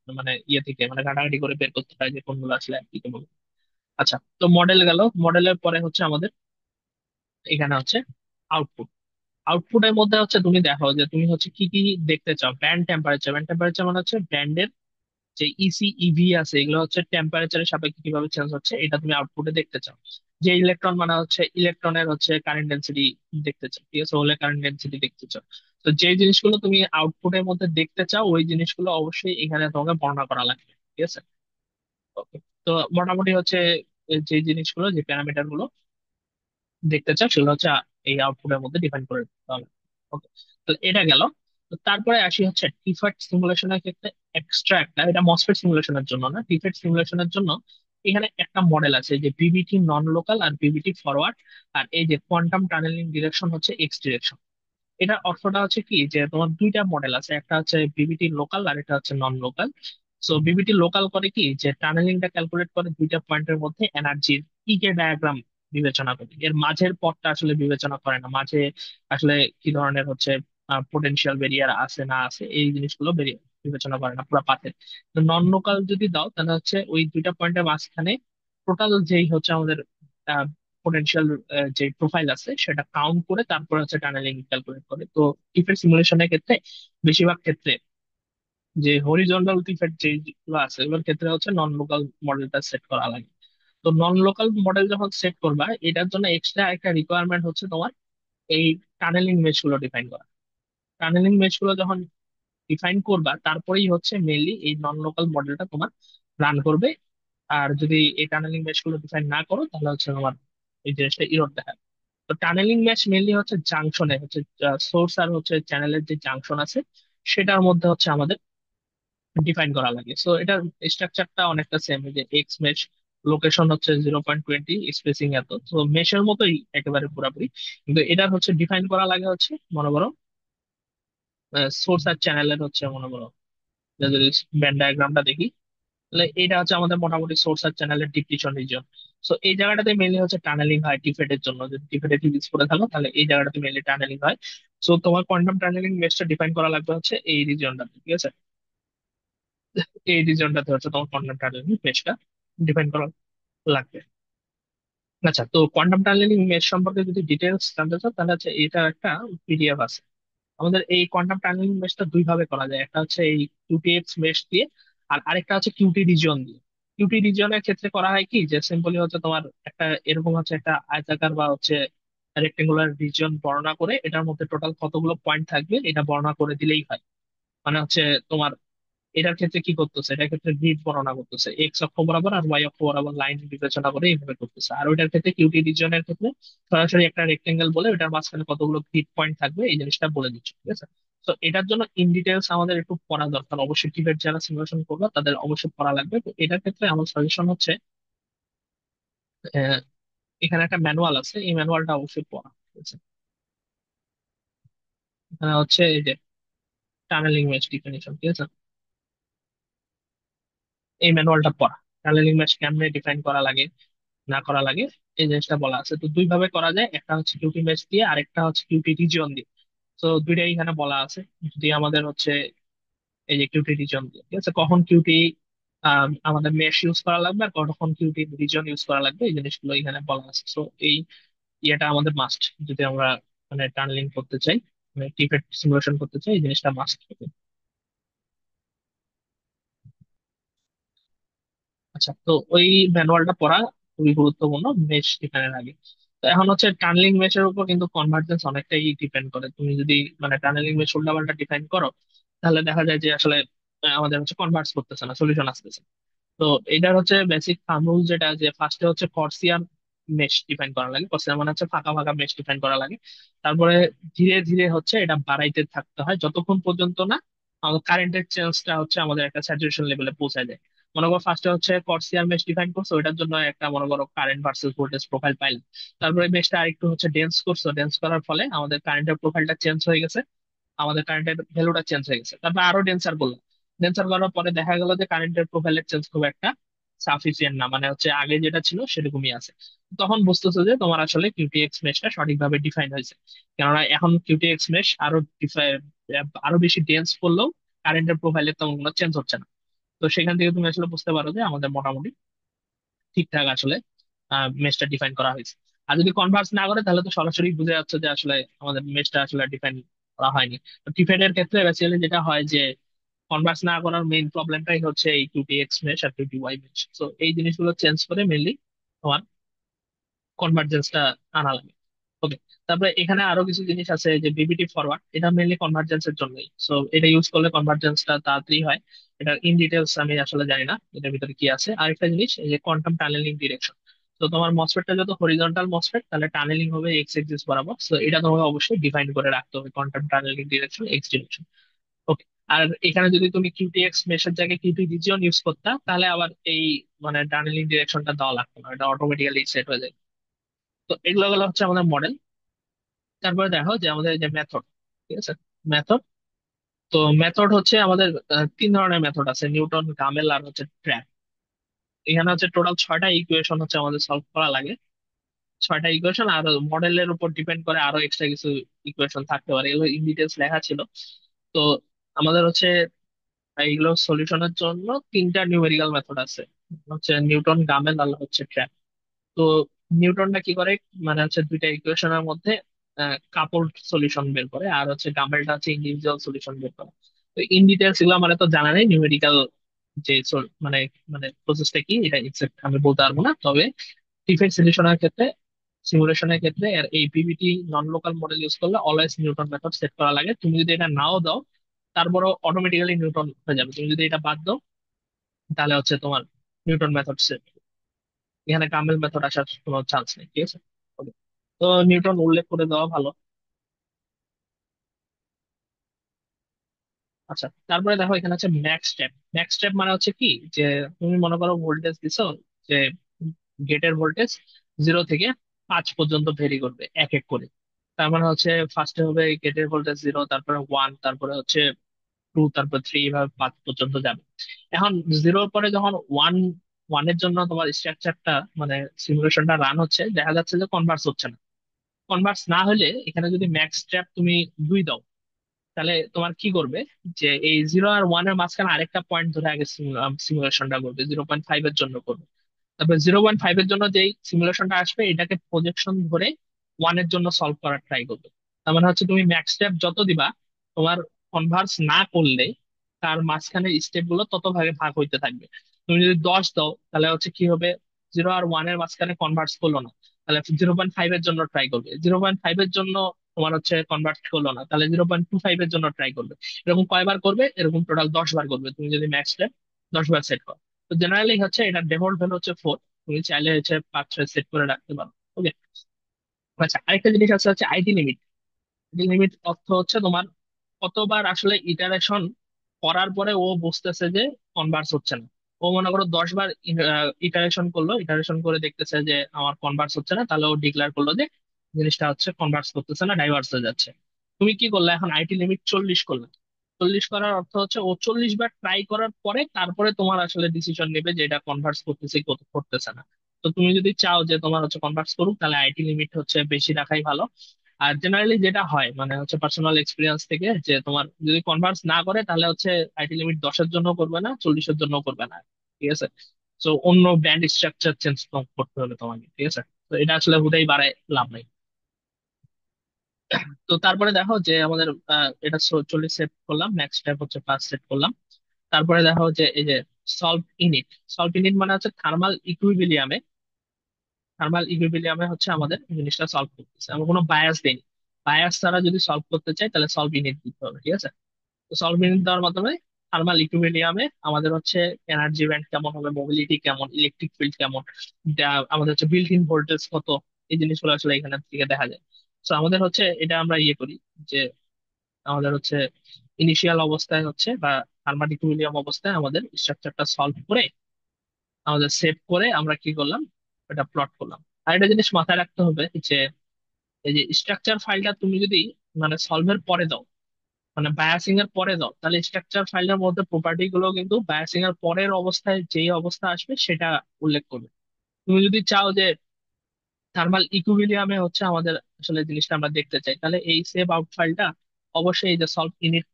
মানে ইয়ে থেকে মানে ঘাটাঘাটি করে বের করতে হয় যে কোনগুলো আসলে অ্যাপ্লিকেবল। আচ্ছা, তো মডেল গেল, মডেলের পরে হচ্ছে আমাদের এখানে হচ্ছে আউটপুট। আউটপুটের মধ্যে হচ্ছে তুমি দেখো যে তুমি হচ্ছে কি কি দেখতে চাও। ব্যান্ড টেম্পারেচার, ব্যান্ড টেম্পারেচার মানে হচ্ছে ব্যান্ডের যে ইসি ইভি আছে এগুলো হচ্ছে টেম্পারেচারের সাপেক্ষে কিভাবে চেঞ্জ হচ্ছে এটা তুমি আউটপুটে দেখতে চাও। যে ইলেকট্রন মানে হচ্ছে ইলেকট্রনের হচ্ছে কারেন্ট ডেন্সিটি দেখতে চাও, ঠিক আছে, হলে কারেন্ট ডেন্সিটি দেখতে চাও। তো যে জিনিসগুলো তুমি আউটপুটের মধ্যে দেখতে চাও ওই জিনিসগুলো অবশ্যই এখানে তোমাকে বর্ণনা করা লাগবে, ঠিক আছে। ওকে, তো মোটামুটি হচ্ছে যে জিনিসগুলো, যে প্যারামিটার গুলো দেখতে চাও সেগুলো হচ্ছে এই আউটপুটের মধ্যে ডিফাইন করে দিতে হবে। ওকে, তাহলে এটা গেল। তো তারপরে আসি হচ্ছে টিফ্যাট সিমুলেশনের ক্ষেত্রে এক্সট্রা একটা, এটা মসফেট সিমুলেশনের জন্য না, টিফ্যাট সিমুলেশনের জন্য এখানে একটা মডেল আছে যে বিবিটি নন লোকাল আর বিবিটি ফরওয়ার্ড। আর এই যে কোয়ান্টাম টানেলিং ডিরেকশন হচ্ছে এক্স ডিরেকশন। এটার অর্থটা হচ্ছে কি যে তোমার দুইটা মডেল আছে, একটা হচ্ছে বিবিটি লোকাল আর এটা হচ্ছে নন লোকাল। সো বিবিটি লোকাল করে কি যে টানেলিংটা ক্যালকুলেট করে দুইটা পয়েন্টের মধ্যে এনার্জির পিকে ডায়াগ্রাম বিবেচনা করে, এর মাঝের পথটা আসলে বিবেচনা করে না, মাঝে আসলে কি ধরনের হচ্ছে পোটেনশিয়াল বেরিয়ার আছে না আছে এই জিনিসগুলো বেরিয়ে বিবেচনা করে না পুরো পাথের। তো নন লোকাল যদি দাও তাহলে হচ্ছে ওই দুইটা পয়েন্টের মাঝখানে টোটাল যেই হচ্ছে আমাদের পোটেনশিয়াল যে প্রোফাইল আছে সেটা কাউন্ট করে তারপর হচ্ছে টানেলিং ক্যালকুলেট করে। তো টিফের সিমুলেশনের ক্ষেত্রে বেশিরভাগ ক্ষেত্রে যে হরিজন্টাল টিফের যেগুলো আছে এগুলোর ক্ষেত্রে হচ্ছে নন লোকাল মডেলটা সেট করা লাগে। তো নন লোকাল মডেল যখন সেট করবা এটার জন্য এক্সট্রা একটা রিকোয়ারমেন্ট হচ্ছে তোমার এই টানেলিং মেশ গুলো ডিফাইন করা। টানেলিং মেশ গুলো যখন ডিফাইন করবা তারপরেই হচ্ছে মেইনলি এই নন লোকাল মডেলটা তোমার রান করবে। আর যদি এই টানেলিং মেশ গুলো ডিফাইন না করো তাহলে হচ্ছে তোমার এই জিনিসটা ইরর দেখায়। তো টানেলিং মেশ মেনলি হচ্ছে জাংশনে হচ্ছে সোর্স আর হচ্ছে চ্যানেলের যে জাংশন আছে সেটার মধ্যে হচ্ছে আমাদের ডিফাইন করা লাগে। সো এটার স্ট্রাকচারটা অনেকটা সেম, যে এক্স মেশ, লোকেশন হচ্ছে 0.20, স্পেসিং এত, তো মেশের মতোই একেবারে পুরাপুরি। কিন্তু এটার হচ্ছে ডিফাইন করা লাগে হচ্ছে মনে করো সোর্স আর চ্যানেলের হচ্ছে মনে করো যদি ব্যান্ড ডায়াগ্রামটা দেখি তাহলে এটা হচ্ছে আমাদের মোটামুটি সোর্স আর চ্যানেলের ডিপ্লিশন রিজন। সো এই জায়গাটাতে মেনলি হচ্ছে টানেলিং হয় টিফেটের জন্য, যদি টিফেটে ইউজ করে থাকো তাহলে এই জায়গাটাতে মেনলি টানেলিং হয়। সো তোমার কোয়ান্টাম টানেলিং মেশটা ডিফাইন করা লাগবে হচ্ছে এই রিজনটাতে, ঠিক আছে। এই রিজনটাতে হচ্ছে তোমার কোয়ান্টাম টানেলিং মেশটা ডিফাইন করা লাগবে। আচ্ছা, তো কোয়ান্টাম টানেলিং মেশ সম্পর্কে যদি ডিটেলস জানতে চাও তাহলে হচ্ছে এটা একটা পিডিএফ আছে। আমাদের এই কোয়ান্টাম টানেলিং মেশটা দুই ভাবে করা যায়, একটা হচ্ছে এই কিউটিএক্স মেশ দিয়ে আর আরেকটা হচ্ছে কিউটি রিজিয়ন দিয়ে। কিউটি রিজিয়নের ক্ষেত্রে করা হয় কি যে সিম্পলি হচ্ছে তোমার একটা এরকম হচ্ছে একটা আয়তাকার বা হচ্ছে রেক্টেঙ্গুলার রিজিয়ন বর্ণনা করে এটার মধ্যে টোটাল কতগুলো পয়েন্ট থাকবে এটা বর্ণনা করে দিলেই হয়। মানে হচ্ছে তোমার এটার ক্ষেত্রে কি করতেছে, এটার ক্ষেত্রে গ্রিড বর্ণনা করতেছে এক্স অক্ষ বরাবর আর ওয়াই অক্ষ বরাবর লাইন বিবেচনা করে এইভাবে করতেছে। আর ওইটার ক্ষেত্রে কিউটি রিজনের ক্ষেত্রে সরাসরি একটা রেক্টেঙ্গেল বলে ওটার মাঝখানে কতগুলো গ্রিড পয়েন্ট থাকবে এই জিনিসটা বলে দিচ্ছে, ঠিক আছে। তো এটার জন্য ইন ডিটেলস আমাদের একটু পড়া দরকার, অবশ্যই টিবেট যারা সিমুলেশন করবে তাদের অবশ্যই পড়া লাগবে। তো এটার ক্ষেত্রে আমার সাজেশন হচ্ছে আহ, এখানে একটা ম্যানুয়াল আছে, এই ম্যানুয়ালটা অবশ্যই পড়া, ঠিক আছে। এখানে হচ্ছে এই যে টানেলিং ম্যাচ ডিফিনিশন, ঠিক আছে, এই ম্যানুয়ালটা পড়া। টানেলিং ম্যাচ কেমনে ডিফাইন করা লাগে না করা লাগে এই জিনিসটা বলা আছে। তো দুই ভাবে করা যায়, একটা হচ্ছে কিউটি ম্যাচ দিয়ে আর একটা হচ্ছে কিউটি রিজিয়ন দিয়ে। তো দুইটাই এখানে বলা আছে। যদি আমাদের হচ্ছে এই যে কিউটি রিজন, ঠিক আছে, কখন কিউটি আমাদের মেশ ইউজ করা লাগবে আর কখন কিউটি রিজন ইউজ করা লাগবে, এই জিনিসগুলো এখানে বলা আছে। তো এই ইয়েটা আমাদের মাস্ট, যদি আমরা মানে টানেলিং করতে চাই, মানে টিপের সিমুলেশন করতে চাই, এই জিনিসটা মাস্ট হবে। আচ্ছা, তো ওই ম্যানুয়ালটা পড়া খুবই গুরুত্বপূর্ণ মেশ ডিফাইনের আগে। তো এখন হচ্ছে টানেলিং মেশের উপর কিন্তু কনভার্জেন্স অনেকটাই ডিপেন্ড করে। তুমি যদি মানে টানেলিং মেশ উল্টাপাল্টা ডিফাইন করো, তাহলে দেখা যায় যে আসলে আমাদের হচ্ছে কনভার্স করতেছে না, সলিউশন আসতেছে। তো এটার হচ্ছে বেসিক থাম্ব রুল যেটা, যে ফার্স্টে হচ্ছে কর্সিয়ান মেশ ডিফাইন করা লাগে। কর্সিয়ান মানে হচ্ছে ফাঁকা ফাঁকা মেশ ডিফাইন করা লাগে। তারপরে ধীরে ধীরে হচ্ছে এটা বাড়াইতে থাকতে হয় যতক্ষণ পর্যন্ত না আমাদের কারেন্টের চেঞ্জটা হচ্ছে আমাদের একটা স্যাচুরেশন লেভেলে পৌঁছায় যায়। মনে করো ফার্স্টে হচ্ছে কর্সিয়ান মেশ ডিফাইন করছো, ওইটার জন্য একটা মনে করো কারেন্ট ভার্সেস ভোল্টেজ প্রোফাইল পাইলে, তারপরে মেশটা আরেকটু হচ্ছে ডেন্স করছো, ডেন্স করার ফলে আমাদের কারেন্টের প্রোফাইলটা চেঞ্জ হয়ে গেছে, আমাদের কারেন্টের ভ্যালুটা চেঞ্জ হয়ে গেছে। তারপর আরো ডেন্সার করলাম, ডেন্সার করার পরে দেখা গেল যে কারেন্টের প্রোফাইলের চেঞ্জ খুব একটা সাফিসিয়েন্ট না, মানে হচ্ছে আগে যেটা ছিল সেরকমই আছে। তখন বুঝতেছো যে তোমার আসলে কিউটিএক্স মেশটা সঠিকভাবে ডিফাইন হয়েছে। কেননা এখন কিউটিএক্স মেশ আরো বেশি ডেন্স করলেও কারেন্টের প্রোফাইলের তেমন কোনো চেঞ্জ হচ্ছে না। তো সেখান থেকে তুমি আসলে বুঝতে পারো যে আমাদের মোটামুটি ঠিকঠাক আসলে মেশটা ডিফাইন করা হয়েছে। আর যদি কনভার্স না করে তাহলে তো সরাসরি বুঝে যাচ্ছে যে আসলে আমাদের মেশটা আসলে ডিফাইন করা হয়নি। তো টিফেড ক্ষেত্রে বেসিক্যালি যেটা হয় যে কনভার্স না করার মেইন প্রবলেমটাই হচ্ছে এই কিউটি এক্স মেশ আর কিউটি ওয়াই মেশ। তো এই জিনিসগুলো চেঞ্জ করে মেনলি তোমার কনভার্জেন্সটা আনা লাগে। ওকে। তারপরে এখানে আরো কিছু জিনিস আছে, যে বিবিটি ফরওয়ার্ড, এটা মেনলি কনভার্জেন্সের জন্যই। সো এটা ইউজ করলে কনভার্জেন্সটা তাড়াতাড়ি হয়। এটা ইন ডিটেলস আমি আসলে জানি না এটার ভিতরে কি আছে। আরেকটা জিনিস, এই যে কোয়ান্টাম টানেলিং ডিরেকশন। তো তোমার মসফেটটা যত হরিজন্টাল মসফেট, তাহলে টানেলিং হবে এক্স এক্সিস বরাবর। সো এটা তোমাকে অবশ্যই ডিফাইন করে রাখতে হবে, quantum tunneling direction X direction. Okay. আর এখানে যদি তুমি কিউটিএক্স মেশের জায়গায় কিউটি রিজিয়ন ইউজ করতা, তাহলে আবার এই মানে টানেলিং ডিরেকশনটা দেওয়া লাগতো না, এটা অটোমেটিক্যালি সেট হয়ে যায়। তো এগুলো গুলো হচ্ছে আমাদের মডেল। তারপরে দেখো যে আমাদের এই যে মেথড, ঠিক আছে, মেথড। তো মেথড হচ্ছে আমাদের তিন ধরনের মেথড আছে, নিউটন, গামেল আর হচ্ছে ট্র্যাপ। এখানে হচ্ছে টোটাল 6টা ইকুয়েশন হচ্ছে আমাদের সলভ করা লাগে। 6টা ইকুয়েশন, আর মডেলের উপর ডিপেন্ড করে আরো এক্সট্রা কিছু ইকুয়েশন থাকতে পারে, এগুলো ইন ডিটেলস লেখা ছিল। তো আমাদের হচ্ছে এইগুলো সলিউশনের জন্য তিনটা নিউমেরিক্যাল মেথড আছে, হচ্ছে নিউটন, গামেল আর হচ্ছে ট্র্যাপ। তো নিউটনটা কি করে, মানে হচ্ছে দুইটা ইকুয়েশনের মধ্যে কাপলড সলিউশন বের করে, আর হচ্ছে গামেলটা হচ্ছে ইন্ডিভিজুয়াল সলিউশন বের করে। তো ইন ডিটেলস এগুলো মানে তো জানা নেই, নিউমেরিক্যাল যে মানে মানে প্রসেসটা কি এটা এক্সাক্ট আমি বলতে পারবো না। তবে ডিফারেন্ট সলিউশনের ক্ষেত্রে, সিমুলেশনের ক্ষেত্রে আর এই পিভিটি নন লোকাল মডেল ইউজ করলে অলওয়েজ নিউটন মেথড সেট করা লাগে। তুমি যদি এটা নাও দাও, তারপরও অটোমেটিক্যালি নিউটন হয়ে যাবে। তুমি যদি এটা বাদ দাও, তাহলে হচ্ছে তোমার নিউটন মেথড সেট, এখানে কামেল মেথড আসার কোনো চান্স নেই, ঠিক আছে। Okay. তো নিউটন উল্লেখ করে দেওয়া ভালো। আচ্ছা, তারপরে দেখো এখানে আছে ম্যাক্স স্টেপ। ম্যাক্স স্টেপ মানে হচ্ছে কি, যে তুমি মনে করো ভোল্টেজ দিছো, যে গেটের ভোল্টেজ 0 থেকে 5 পর্যন্ত ভেরি করবে এক এক করে। তার মানে হচ্ছে ফার্স্টে হবে গেটের ভোল্টেজ 0, তারপরে 1, তারপরে হচ্ছে 2, তারপর 3, এভাবে 5 পর্যন্ত যাবে। এখন 0-র পরে যখন ওয়ানের জন্য তোমার স্ট্রাকচারটা মানে সিমুলেশনটা রান হচ্ছে, দেখা যাচ্ছে যে কনভার্স হচ্ছে না। কনভার্স না হলে এখানে যদি ম্যাক্স ট্র্যাপ তুমি 2 দাও, তাহলে তোমার কি করবে, যে এই 0 আর 1-এর মাঝখানে আরেকটা পয়েন্ট ধরে আগে সিমুলেশনটা করবে, 0.5 এর জন্য করবে। তারপর 0.5 এর জন্য যেই সিমুলেশনটা আসবে এটাকে প্রজেকশন ধরে 1-এর জন্য সলভ করার ট্রাই করবে। তার মানে হচ্ছে তুমি ম্যাক্স স্টেপ যত দিবা, তোমার কনভার্স না করলে তার মাঝখানে স্টেপ গুলো তত ভাগে ভাগ হইতে থাকবে। তুমি যদি 10 দাও, তাহলে হচ্ছে কি হবে, 0 আর 1-এর মাঝখানে কনভার্স করলো না, তাহলে 0.5 এর জন্য ট্রাই করবে। 0.5 এর জন্য তোমার হচ্ছে কনভার্ট করলো না, তাহলে 0.25 এর জন্য ট্রাই করবে। এরকম কয়বার করবে, এরকম টোটাল 10 বার করবে তুমি যদি ম্যাক্স স্টেপ 10 বার সেট করো। তো জেনারেলি হচ্ছে এটা ডিফল্ট ভ্যালু হচ্ছে 4, তুমি চাইলে হচ্ছে 5-6 সেট করে রাখতে পারো। ওকে। আচ্ছা, আরেকটা জিনিস আছে হচ্ছে আইটি লিমিট। আইটি লিমিট অর্থ হচ্ছে তোমার কতবার আসলে ইটারেশন করার পরে ও বুঝতেছে যে কনভার্স হচ্ছে না। ও মনে করো 10 বার ইটারেশন করলো, ইটারেশন করে দেখতেছে যে আমার কনভার্স হচ্ছে না, তাহলে ও ডিক্লেয়ার করলো যে জিনিসটা হচ্ছে কনভার্স করতেছে না, ডাইভার্স হয়ে যাচ্ছে। তুমি কি করলে, এখন আইটি লিমিট 40 করলে। 40 করার অর্থ হচ্ছে ও 40 বার ট্রাই করার পরে তারপরে তোমার আসলে ডিসিশন নেবে যে এটা কনভার্স করতেছে কি করতেছে না। তো তুমি যদি চাও যে তোমার হচ্ছে কনভার্স করুক, তাহলে আইটি লিমিট হচ্ছে বেশি রাখাই ভালো। আর জেনারেলি যেটা হয় মানে হচ্ছে পার্সোনাল এক্সপিরিয়েন্স থেকে, যে তোমার যদি কনভার্স না করে তাহলে হচ্ছে আইটি লিমিট 10-এর জন্য করবে না, 40-এর জন্য করবে না। ঠিক আছে। তো অন্য ব্যান্ড স্ট্রাকচার চেঞ্জ করতে হবে তোমাকে। ঠিক আছে। তো এটা আসলে হুদাই বাড়ায় লাভ নাই। তো তারপরে দেখো যে আমাদের এটা 40 সেট করলাম, নেক্সট স্টেপ হচ্ছে 5 সেট করলাম। তারপরে দেখো যে এই যে সলভ ইনিট। সলভ ইনিট মানে হচ্ছে থার্মাল ইকুইলিব্রিয়ামে হচ্ছে আমাদের জিনিসটা সলভ করতেছে, আমরা কোনো বায়াস দেইনি। বায়াস ছাড়া যদি সলভ করতে চাই তাহলে সলভ ইনিট দিতে হবে। ঠিক আছে। তো সলভ ইনিট দেওয়ার মাধ্যমে থার্মাল ইকুইলিব্রিয়ামে আমাদের হচ্ছে এনার্জি ব্যান্ড কেমন হবে, মোবিলিটি কেমন, ইলেকট্রিক ফিল্ড কেমন, আমাদের হচ্ছে বিল্ট ইন ভোল্টেজ কত, এই জিনিসগুলো আসলে এখানে থেকে দেখা যায়। তো আমাদের হচ্ছে এটা আমরা ইয়ে করি যে আমাদের হচ্ছে ইনিশিয়াল অবস্থায় হচ্ছে বা থার্মাল ইকুইলিব্রিয়াম অবস্থায় আমাদের স্ট্রাকচারটা সলভ করে আমাদের সেভ করে আমরা কি করলাম, এটা প্লট করলাম। আর একটা জিনিস মাথায় রাখতে হবে যে এই যে স্ট্রাকচার ফাইলটা তুমি যদি মানে সলভের পরে দাও, মানে বায়াসিং এর পরে দাও, তাহলে স্ট্রাকচার ফাইলের মধ্যে প্রপার্টি গুলো কিন্তু বায়াসিং এর পরের অবস্থায় যেই অবস্থা আসবে সেটা উল্লেখ করবে। তুমি যদি চাও যে থার্মাল ইকুইলিব্রিয়ামে হচ্ছে আমাদের আসলে জিনিসটা আমরা দেখতে চাই, তাহলে এই সেভ আউট ফাইলটা অবশ্যই এই যে সলভ ইনিট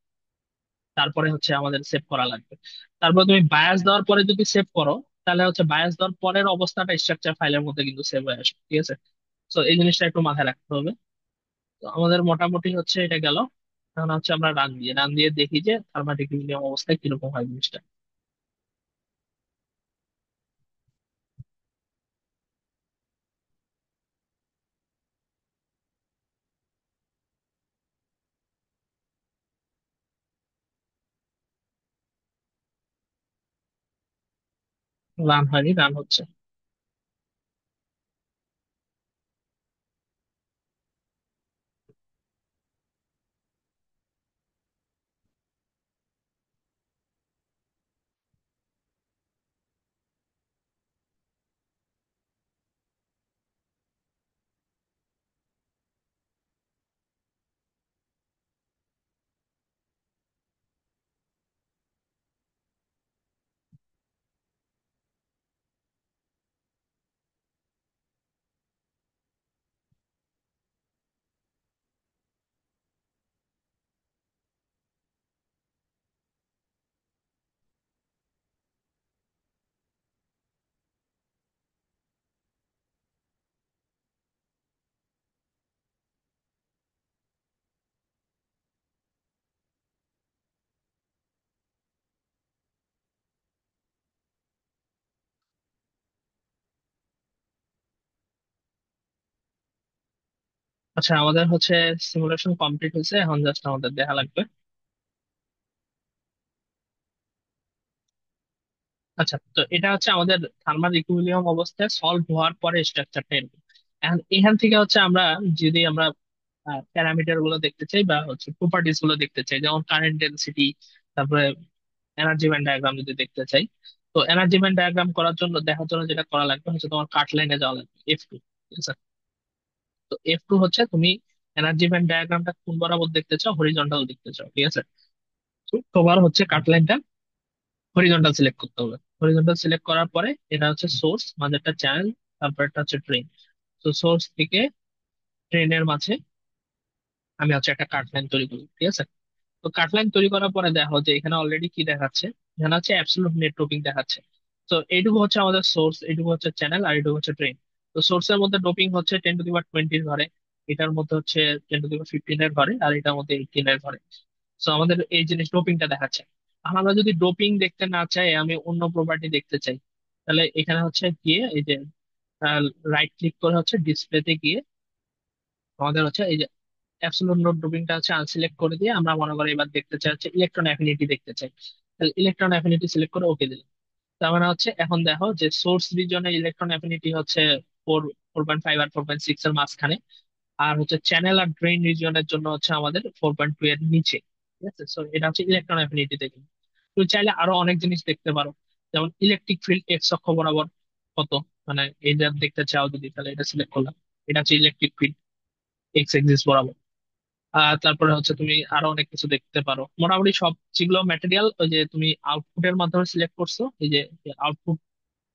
তারপরে হচ্ছে আমাদের সেভ করা লাগবে। তারপর তুমি বায়াস দেওয়ার পরে যদি সেভ করো, তাহলে হচ্ছে বায়াস দেওয়ার পরের অবস্থাটা স্ট্রাকচার ফাইলের মধ্যে কিন্তু সেভ হয়ে আসবে। ঠিক আছে। তো এই জিনিসটা একটু মাথায় রাখতে হবে। তো আমাদের মোটামুটি হচ্ছে এটা গেল। এখন হচ্ছে আমরা রান দিয়ে দেখি যে থার্মাটিক ইকুইলিব্রিয়াম অবস্থায় কিরকম হয় জিনিসটা। রান হয়নি, রান হচ্ছে। আচ্ছা, আমাদের হচ্ছে সিমুলেশন কমপ্লিট হয়েছে, এখন জাস্ট আমাদের দেখা লাগবে। আচ্ছা, তো এটা হচ্ছে আমাদের থার্মাল ইকুইলিব্রিয়াম অবস্থায় সলভ হওয়ার পরে স্ট্রাকচারটা এরকম। এখন এখান থেকে হচ্ছে আমরা যদি আমরা প্যারামিটার গুলো দেখতে চাই বা হচ্ছে প্রপার্টিস গুলো দেখতে চাই, যেমন কারেন্ট ডেনসিটি, তারপরে এনার্জি ব্যান্ড ডায়াগ্রাম যদি দেখতে চাই, তো এনার্জি ব্যান্ড ডায়াগ্রাম করার জন্য দেখার জন্য যেটা করা লাগবে হচ্ছে তোমার কাট লাইনে যাওয়া লাগবে F2। ঠিক আছে। তো F2 হচ্ছে তুমি এনার্জি ব্যান্ড ডায়াগ্রামটা কোন বরাবর দেখতে চাও, হরিজন্টাল দেখতে চাও। ঠিক আছে। তো তোমার হচ্ছে কাট লাইনটা হরিজন্টাল সিলেক্ট করতে হবে। হরিজন্টাল সিলেক্ট করার পরে এটা হচ্ছে সোর্স, মাঝেরটা চ্যানেল, তারপর এটা হচ্ছে ট্রেন। তো সোর্স থেকে ট্রেনের মাঝে আমি হচ্ছে একটা কাট লাইন তৈরি করি। ঠিক আছে। তো কাটলাইন তৈরি করার পরে দেখো যে এখানে অলরেডি কি দেখাচ্ছে, এখানে হচ্ছে অ্যাবসলিউট নেট ডোপিং দেখাচ্ছে। তো এইটুকু হচ্ছে আমাদের সোর্স, এইটুকু হচ্ছে চ্যানেল, আর এইটুকু হচ্ছে ট্রেন। তো সোর্সের মধ্যে ডোপিং হচ্ছে 10⁻20 ঘরে, এটার মধ্যে হচ্ছে 10⁻15 ঘরে, আর এটার মধ্যে 18 ঘরে। তো আমাদের এই জিনিস ডোপিংটা দেখাচ্ছে। আর আমরা যদি ডোপিং দেখতে না চাই, আমি অন্য প্রপার্টি দেখতে চাই, তাহলে এখানে হচ্ছে গিয়ে এই যে রাইট ক্লিক করে হচ্ছে ডিসপ্লেতে গিয়ে আমাদের হচ্ছে এই যে অ্যাবসলিউট নোট ড্রপিংটা হচ্ছে আনসিলেক্ট করে দিয়ে আমরা মনে করি এবার দেখতে চাই হচ্ছে ইলেকট্রন অ্যাফিনিটি দেখতে চাই, তাহলে ইলেকট্রন অ্যাফিনিটি সিলেক্ট করে ওকে দিলাম। তার মানে হচ্ছে এখন দেখো যে সোর্স রিজনে ইলেকট্রন অ্যাফিনিটি হচ্ছে 4.5 আর 4.6 এর মাঝখানে, আর হচ্ছে চ্যানেল আর ড্রেন রিজিয়নের জন্য হচ্ছে আমাদের 4.2 এর নিচে। ঠিক আছে। সো এটা হচ্ছে ইলেকট্রন অ্যাফিনিটি দেখুন। তুমি চাইলে আরো অনেক জিনিস দেখতে পারো, যেমন ইলেকট্রিক ফিল্ড এক্স অক্ষ বরাবর কত, মানে এটা দেখতে চাও যদি, তাহলে এটা সিলেক্ট করলাম। এটা হচ্ছে ইলেকট্রিক ফিল্ড এক্স এক্সিস বরাবর। তারপরে হচ্ছে তুমি আরো অনেক কিছু দেখতে পারো, মোটামুটি সব যেগুলো ম্যাটেরিয়াল ওই যে তুমি আউটপুটের মাধ্যমে সিলেক্ট করছো, এই যে আউটপুট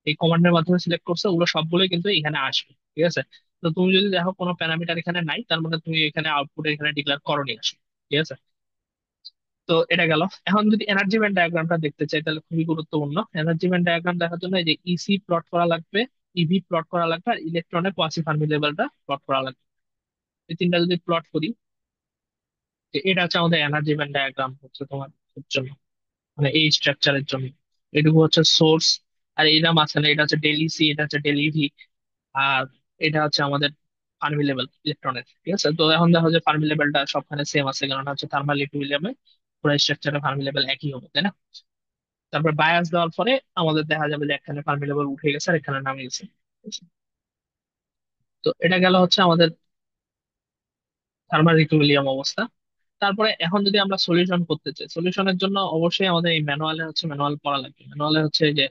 এই কমান্ডের মাধ্যমে সিলেক্ট করছো, ওগুলো সবগুলোই কিন্তু এখানে আসবে। ঠিক আছে। তো তুমি যদি দেখো কোনো প্যারামিটার এখানে নাই, তার মানে তুমি এখানে আউটপুট এখানে ডিক্লেয়ার করোনি আসলে। ঠিক আছে। তো এটা গেল। এখন যদি এনার্জি ব্যান্ড ডায়াগ্রামটা দেখতে চাই তাহলে খুবই গুরুত্বপূর্ণ। এনার্জি ব্যান্ড ডায়াগ্রাম দেখার জন্য এই যে ইসি প্লট করা লাগবে, ইভি প্লট করা লাগবে, আর ইলেকট্রনের কোয়াসি ফার্মি লেভেলটা প্লট করা লাগবে। এই তিনটা যদি প্লট করি, যে এটা হচ্ছে আমাদের এনার্জি ব্যান্ড ডায়াগ্রাম হচ্ছে তোমার এর জন্য, মানে এই স্ট্রাকচারের জন্য। এটুকু হচ্ছে সোর্স, আর এটা মাঝখানে এটা হচ্ছে ডেল ইসি, এটা হচ্ছে ডেল ইভি, আর এটা হচ্ছে আমাদের ফার্মি লেভেল ইলেকট্রনের। ঠিক আছে। তো এখন দেখো যে ফার্মি লেভেলটা সবখানে সেম আছে, কারণ হচ্ছে থার্মাল ইকুইলিব্রিয়ামে পুরো স্ট্রাকচারে ফার্মি লেভেল একই হবে, তাই না? তারপর বায়াস দেওয়ার পরে আমাদের দেখা যাবে যে এখানে ফার্মি লেভেল উঠে গেছে আর এখানে নামে গেছে। ঠিক আছে? তো এটা গেল হচ্ছে আমাদের থার্মাল ইকুইলিব্রিয়াম অবস্থা। তারপরে এখন যদি আমরা সলিউশন করতে চাই, সলিউশনের জন্য অবশ্যই আমাদের এই ম্যানুয়ালে হচ্ছে ম্যানুয়াল পড়া লাগবে। ম্যানুয়ালে হচ্ছে এই যে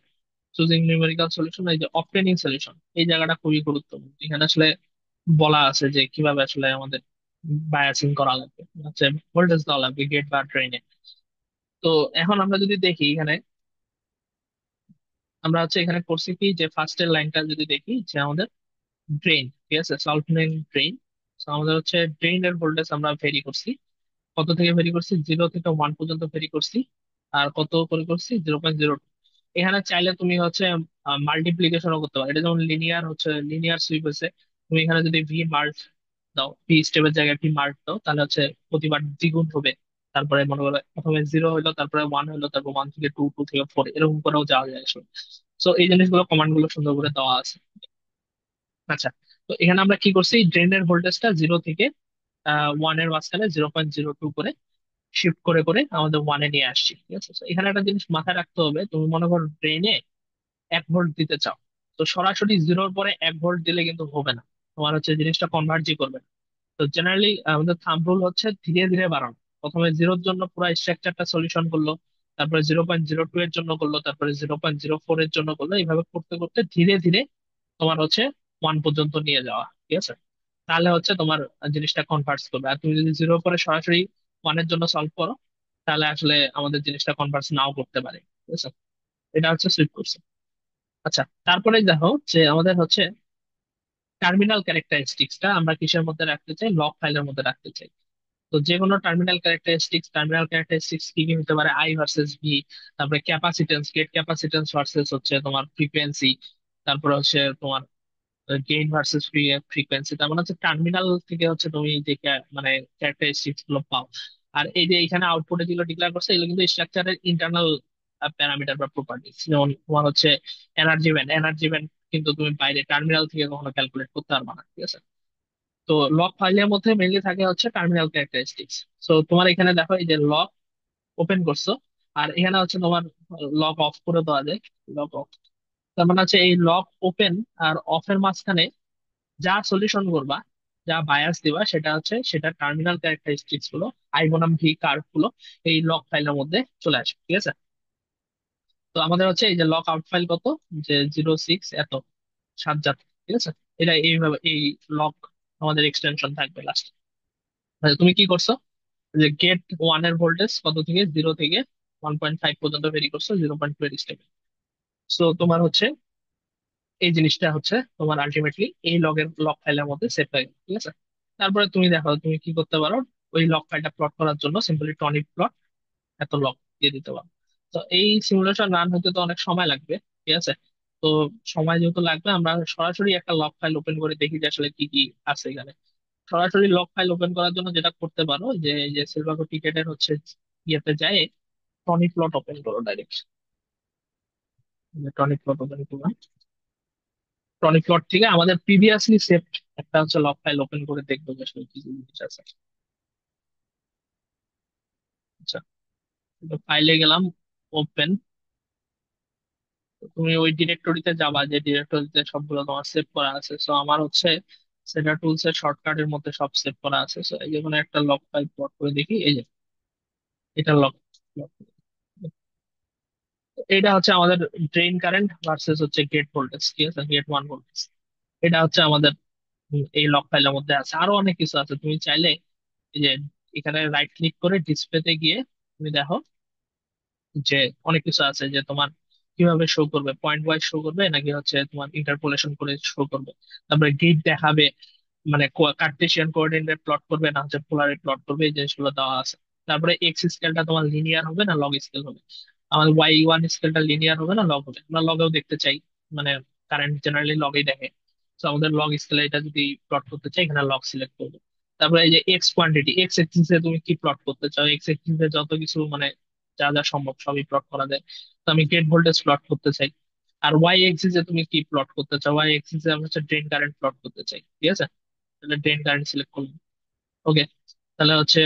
চুজিং নিউমেরিক্যাল সলিউশন, এই যে অবটেনিং সলিউশন, এই জায়গাটা খুবই গুরুত্বপূর্ণ। এখানে আসলে বলা আছে যে কিভাবে আসলে আমাদের বায়াসিং করা লাগবে, হচ্ছে ভোল্টেজ দেওয়া লাগবে গেট বা ড্রেনে। তো এখন আমরা যদি দেখি এখানে, আমরা হচ্ছে এখানে করছি কি, যে ফার্স্টের লাইনটা যদি দেখি যে আমাদের ড্রেন, ঠিক আছে, সালফিনাইল ড্রেন। আমাদের হচ্ছে ড্রেন এর ভোল্টেজ আমরা ভেরি করছি। কত থেকে ভেরি করছি? 0 থেকে 1 পর্যন্ত ভেরি করছি। আর কত করে করছি? 0.0। এখানে চাইলে তুমি হচ্ছে মাল্টিপ্লিকেশনও করতে পারো। এটা যেমন লিনিয়ার, হচ্ছে লিনিয়ার সুইপ হয়েছে, তুমি এখানে যদি ভি মার্ক দাও, ভি স্টেপের জায়গায় ভি মার্ক দাও, তাহলে হচ্ছে প্রতিবার দ্বিগুণ হবে। তারপরে মনে করো প্রথমে 0 হলো, তারপরে 1 হলো, তারপর 1 থেকে 2, 2 থেকে 4, এরকম করেও যাওয়া যায় আসলে। তো এই জিনিসগুলো কমান্ড গুলো সুন্দর করে দেওয়া আছে। আচ্ছা। তো এখানে আমরা কি করছি, ড্রেনের ভোল্টেজটা 0 থেকে 1 এর মাঝখানে 0.02 করে শিফট করে করে আমাদের ওয়ানে নিয়ে আসছি। ঠিক আছে। তো এখানে একটা জিনিস মাথায় রাখতে হবে, তুমি মনে করো ড্রেনে 1 ভোল্ট দিতে চাও, তো সরাসরি 0-র পরে 1 ভোল্ট দিলে কিন্তু হবে না, তোমার হচ্ছে জিনিসটা কনভার্জই করবে না। তো জেনারেলি আমাদের থাম্ব রুল হচ্ছে ধীরে ধীরে বাড়ানো। প্রথমে 0-র জন্য পুরো স্ট্রাকচারটা সলিউশন করলো, তারপরে 0.02 এর জন্য করলো, তারপরে 0.04 এর জন্য করলো, এইভাবে করতে করতে ধীরে ধীরে তোমার হচ্ছে 1 পর্যন্ত নিয়ে যাওয়া। ঠিক আছে। তাহলে হচ্ছে তোমার জিনিসটা কনভার্স করবে। আর তুমি যদি 0-র পরে সরাসরি 1-এর জন্য সলভ করো, তাহলে আসলে আমাদের জিনিসটা কনভার্স নাও করতে পারে। ঠিক আছে। এটা হচ্ছে সুইপ করছে। আচ্ছা, তারপরে দেখো যে আমাদের হচ্ছে টার্মিনাল ক্যারেক্টারিস্টিক্সটা আমরা কিসের মধ্যে রাখতে চাই? লগ ফাইলের মধ্যে রাখতে চাই। তো যে কোনো টার্মিনাল ক্যারেক্টারিস্টিক্স কি কি হতে পারে? আই ভার্সেস ভি, তারপরে ক্যাপাসিটেন্স, গেট ক্যাপাসিটেন্স ভার্সেস হচ্ছে তোমার ফ্রিকোয়েন্সি, তারপরে হচ্ছে তোমার গেইন ভার্সেস ফ্রিকোয়েন্সি। তার মানে হচ্ছে টার্মিনাল থেকে হচ্ছে তুমি যে মানে ক্যারেক্টারিস্টিক্স গুলো পাও। আর এই যে এখানে আউটপুটে যেগুলো ডিক্লেয়ার করছে, এগুলো কিন্তু স্ট্রাকচারের ইন্টারনাল প্যারামিটার বা প্রপার্টিস। যেমন তোমার হচ্ছে এনার্জি ব্যান্ড কিন্তু তুমি বাইরে টার্মিনাল থেকে কখনো ক্যালকুলেট করতে পারবে না। ঠিক আছে। তো লগ ফাইলের মধ্যে মেইনলি থাকে হচ্ছে টার্মিনাল ক্যারেক্টারিস্টিক্স। তো তোমার এখানে দেখো এই যে লগ ওপেন করছো, আর এখানে হচ্ছে তোমার লগ অফ করে দেওয়া যায়। লগ অফ, তার মানে হচ্ছে এই লগ ওপেন আর অফের মাঝখানে যা সলিউশন করবা, যা বায়াস দিবা, সেটা হচ্ছে সেটা টার্মিনাল ক্যারেক্টারিস্টিক্স গুলো, আই বনাম ভি কার্ভ গুলো এই লগ ফাইলের মধ্যে চলে আসে। ঠিক আছে। তো আমাদের হচ্ছে এই যে লগ আউট ফাইল কত, যে 0.6 এত 7 জাত। ঠিক আছে। এটা এইভাবে এই লগ আমাদের এক্সটেনশন থাকবে লাস্ট। তুমি কি করছো, যে গেট 1-এর ভোল্টেজ কত থেকে 0 থেকে 1.5 পর্যন্ত ভেরি করছো, 0.2 এর স্টেপে। সো তোমার হচ্ছে এই জিনিসটা হচ্ছে তোমার আলটিমেটলি এই লগ ফাইলের মধ্যে সেভ হয়ে গেল। ঠিক আছে। তারপরে তুমি দেখো তুমি কি করতে পারো, ওই লগ ফাইলটা প্লট করার জন্য সিম্পলি টনিক প্লট এত লগ দিয়ে দিতে পারো। তো এই সিমুলেশন রান হতে তো অনেক সময় লাগবে। ঠিক আছে। তো সময় যেহেতু লাগবে, আমরা সরাসরি একটা লগ ফাইল ওপেন করে দেখি যে আসলে কি কি আছে এখানে। সরাসরি লগ ফাইল ওপেন করার জন্য যেটা করতে পারো, যে এই যে সিলভাকো টিকেটের হচ্ছে ইয়েতে যায়, টনিক প্লট ওপেন করো ডাইরেক্ট। টনিক প্লট ওপেন করো, টনিক প্লট থেকে আমাদের প্রিভিয়াসলি সেভড একটা হচ্ছে লগ ফাইল ওপেন করে দেখবো যে আসলে কি কি জিনিস আছে। আচ্ছা, ফাইলে গেলাম, ওপেন। তুমি ওই ডিরেক্টরিতে যাবা যে ডিরেক্টরিতে সবগুলো তোমার সেভ করা আছে। সো আমার হচ্ছে সেটা টুলস এর শর্টকাটের মধ্যে সব সেভ করা আছে। সো এই যে কোনো একটা লগ ফাইল প্লট করে দেখি, এই যে এটা লগ। এটা হচ্ছে আমাদের ড্রেন কারেন্ট ভার্সেস হচ্ছে গেট ভোল্টেজ। ঠিক আছে, গেট 1 ভোল্টেজ। এটা হচ্ছে আমাদের এই লগ ফাইলের মধ্যে আছে। আরো অনেক কিছু আছে, তুমি চাইলে এই যে এখানে রাইট ক্লিক করে ডিসপ্লেতে গিয়ে তুমি দেখো যে অনেক কিছু আছে, যে তোমার কিভাবে শো করবে, পয়েন্ট ওয়াইজ শো করবে নাকি হচ্ছে তোমার ইন্টারপোলেশন করে শো করবে। তারপরে গ্রিড দেখাবে, মানে কার্টেসিয়ান কোঅর্ডিনেট প্লট করবে না হচ্ছে পোলারে প্লট করবে, এই জিনিসগুলো দেওয়া আছে। তারপরে এক্স স্কেলটা তোমার লিনিয়ার হবে না লগ স্কেল হবে। আমাদের ওয়াই ওয়ান স্কেলটা লিনিয়ার হবে না লগ হবে, আমরা লগেও দেখতে চাই, মানে কারেন্ট জেনারেলি লগেই দেখে। তো আমাদের লগ স্কেলে এটা যদি প্লট করতে চাই, এখানে লগ সিলেক্ট করবে। তারপরে এই যে এক্স কোয়ান্টিটি, এক্স এক্সিসে তুমি কি প্লট করতে চাও, এক্স এক্সিসে যত কিছু মানে যা যা সম্ভব সবই প্লট করা যায়। তো আমি গেট ভোল্টেজ প্লট করতে চাই। আর ওয়াই এক্সিসে তুমি কি প্লট করতে চাও, ওয়াই এক্সিসে আমি হচ্ছে ড্রেন কারেন্ট প্লট করতে চাই, ঠিক আছে। তাহলে ড্রেন কারেন্ট সিলেক্ট করলাম। ওকে, তাহলে হচ্ছে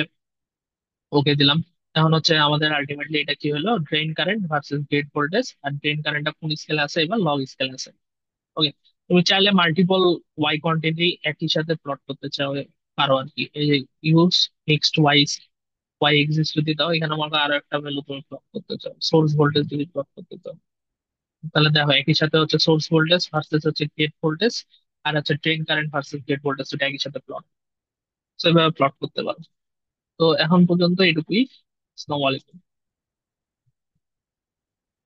ওকে দিলাম। এখন হচ্ছে আমাদের আলটিমেটলি এটা কি হলো, drain current versus gate voltage. আর ড্রেন কারেন্টটা কোন স্কেলে আছে, এবার লগ স্কেলে আছে। ওকে, তুমি চাইলে মাল্টিপল ওয়াই কোয়ান্টিটি একই সাথে প্লট করতে চাও পারো আর কি। এই যে use next Y, Y axis যদি দাও, এখানে আমাকে আরো একটা ভ্যালু তুমি প্লট করতে চাও, সোর্স ভোল্টেজ যদি প্লট করতে চাও, তাহলে দেখো একই সাথে হচ্ছে সোর্স ভোল্টেজ ভার্সেস হচ্ছে গেট ভোল্টেজ, আর হচ্ছে drain current versus gate voltage, দুটো একই সাথে প্লট, তো এভাবে প্লট করতে পারো। তো এখন পর্যন্ত এটুকুই। আসসালামু আলাইকুম।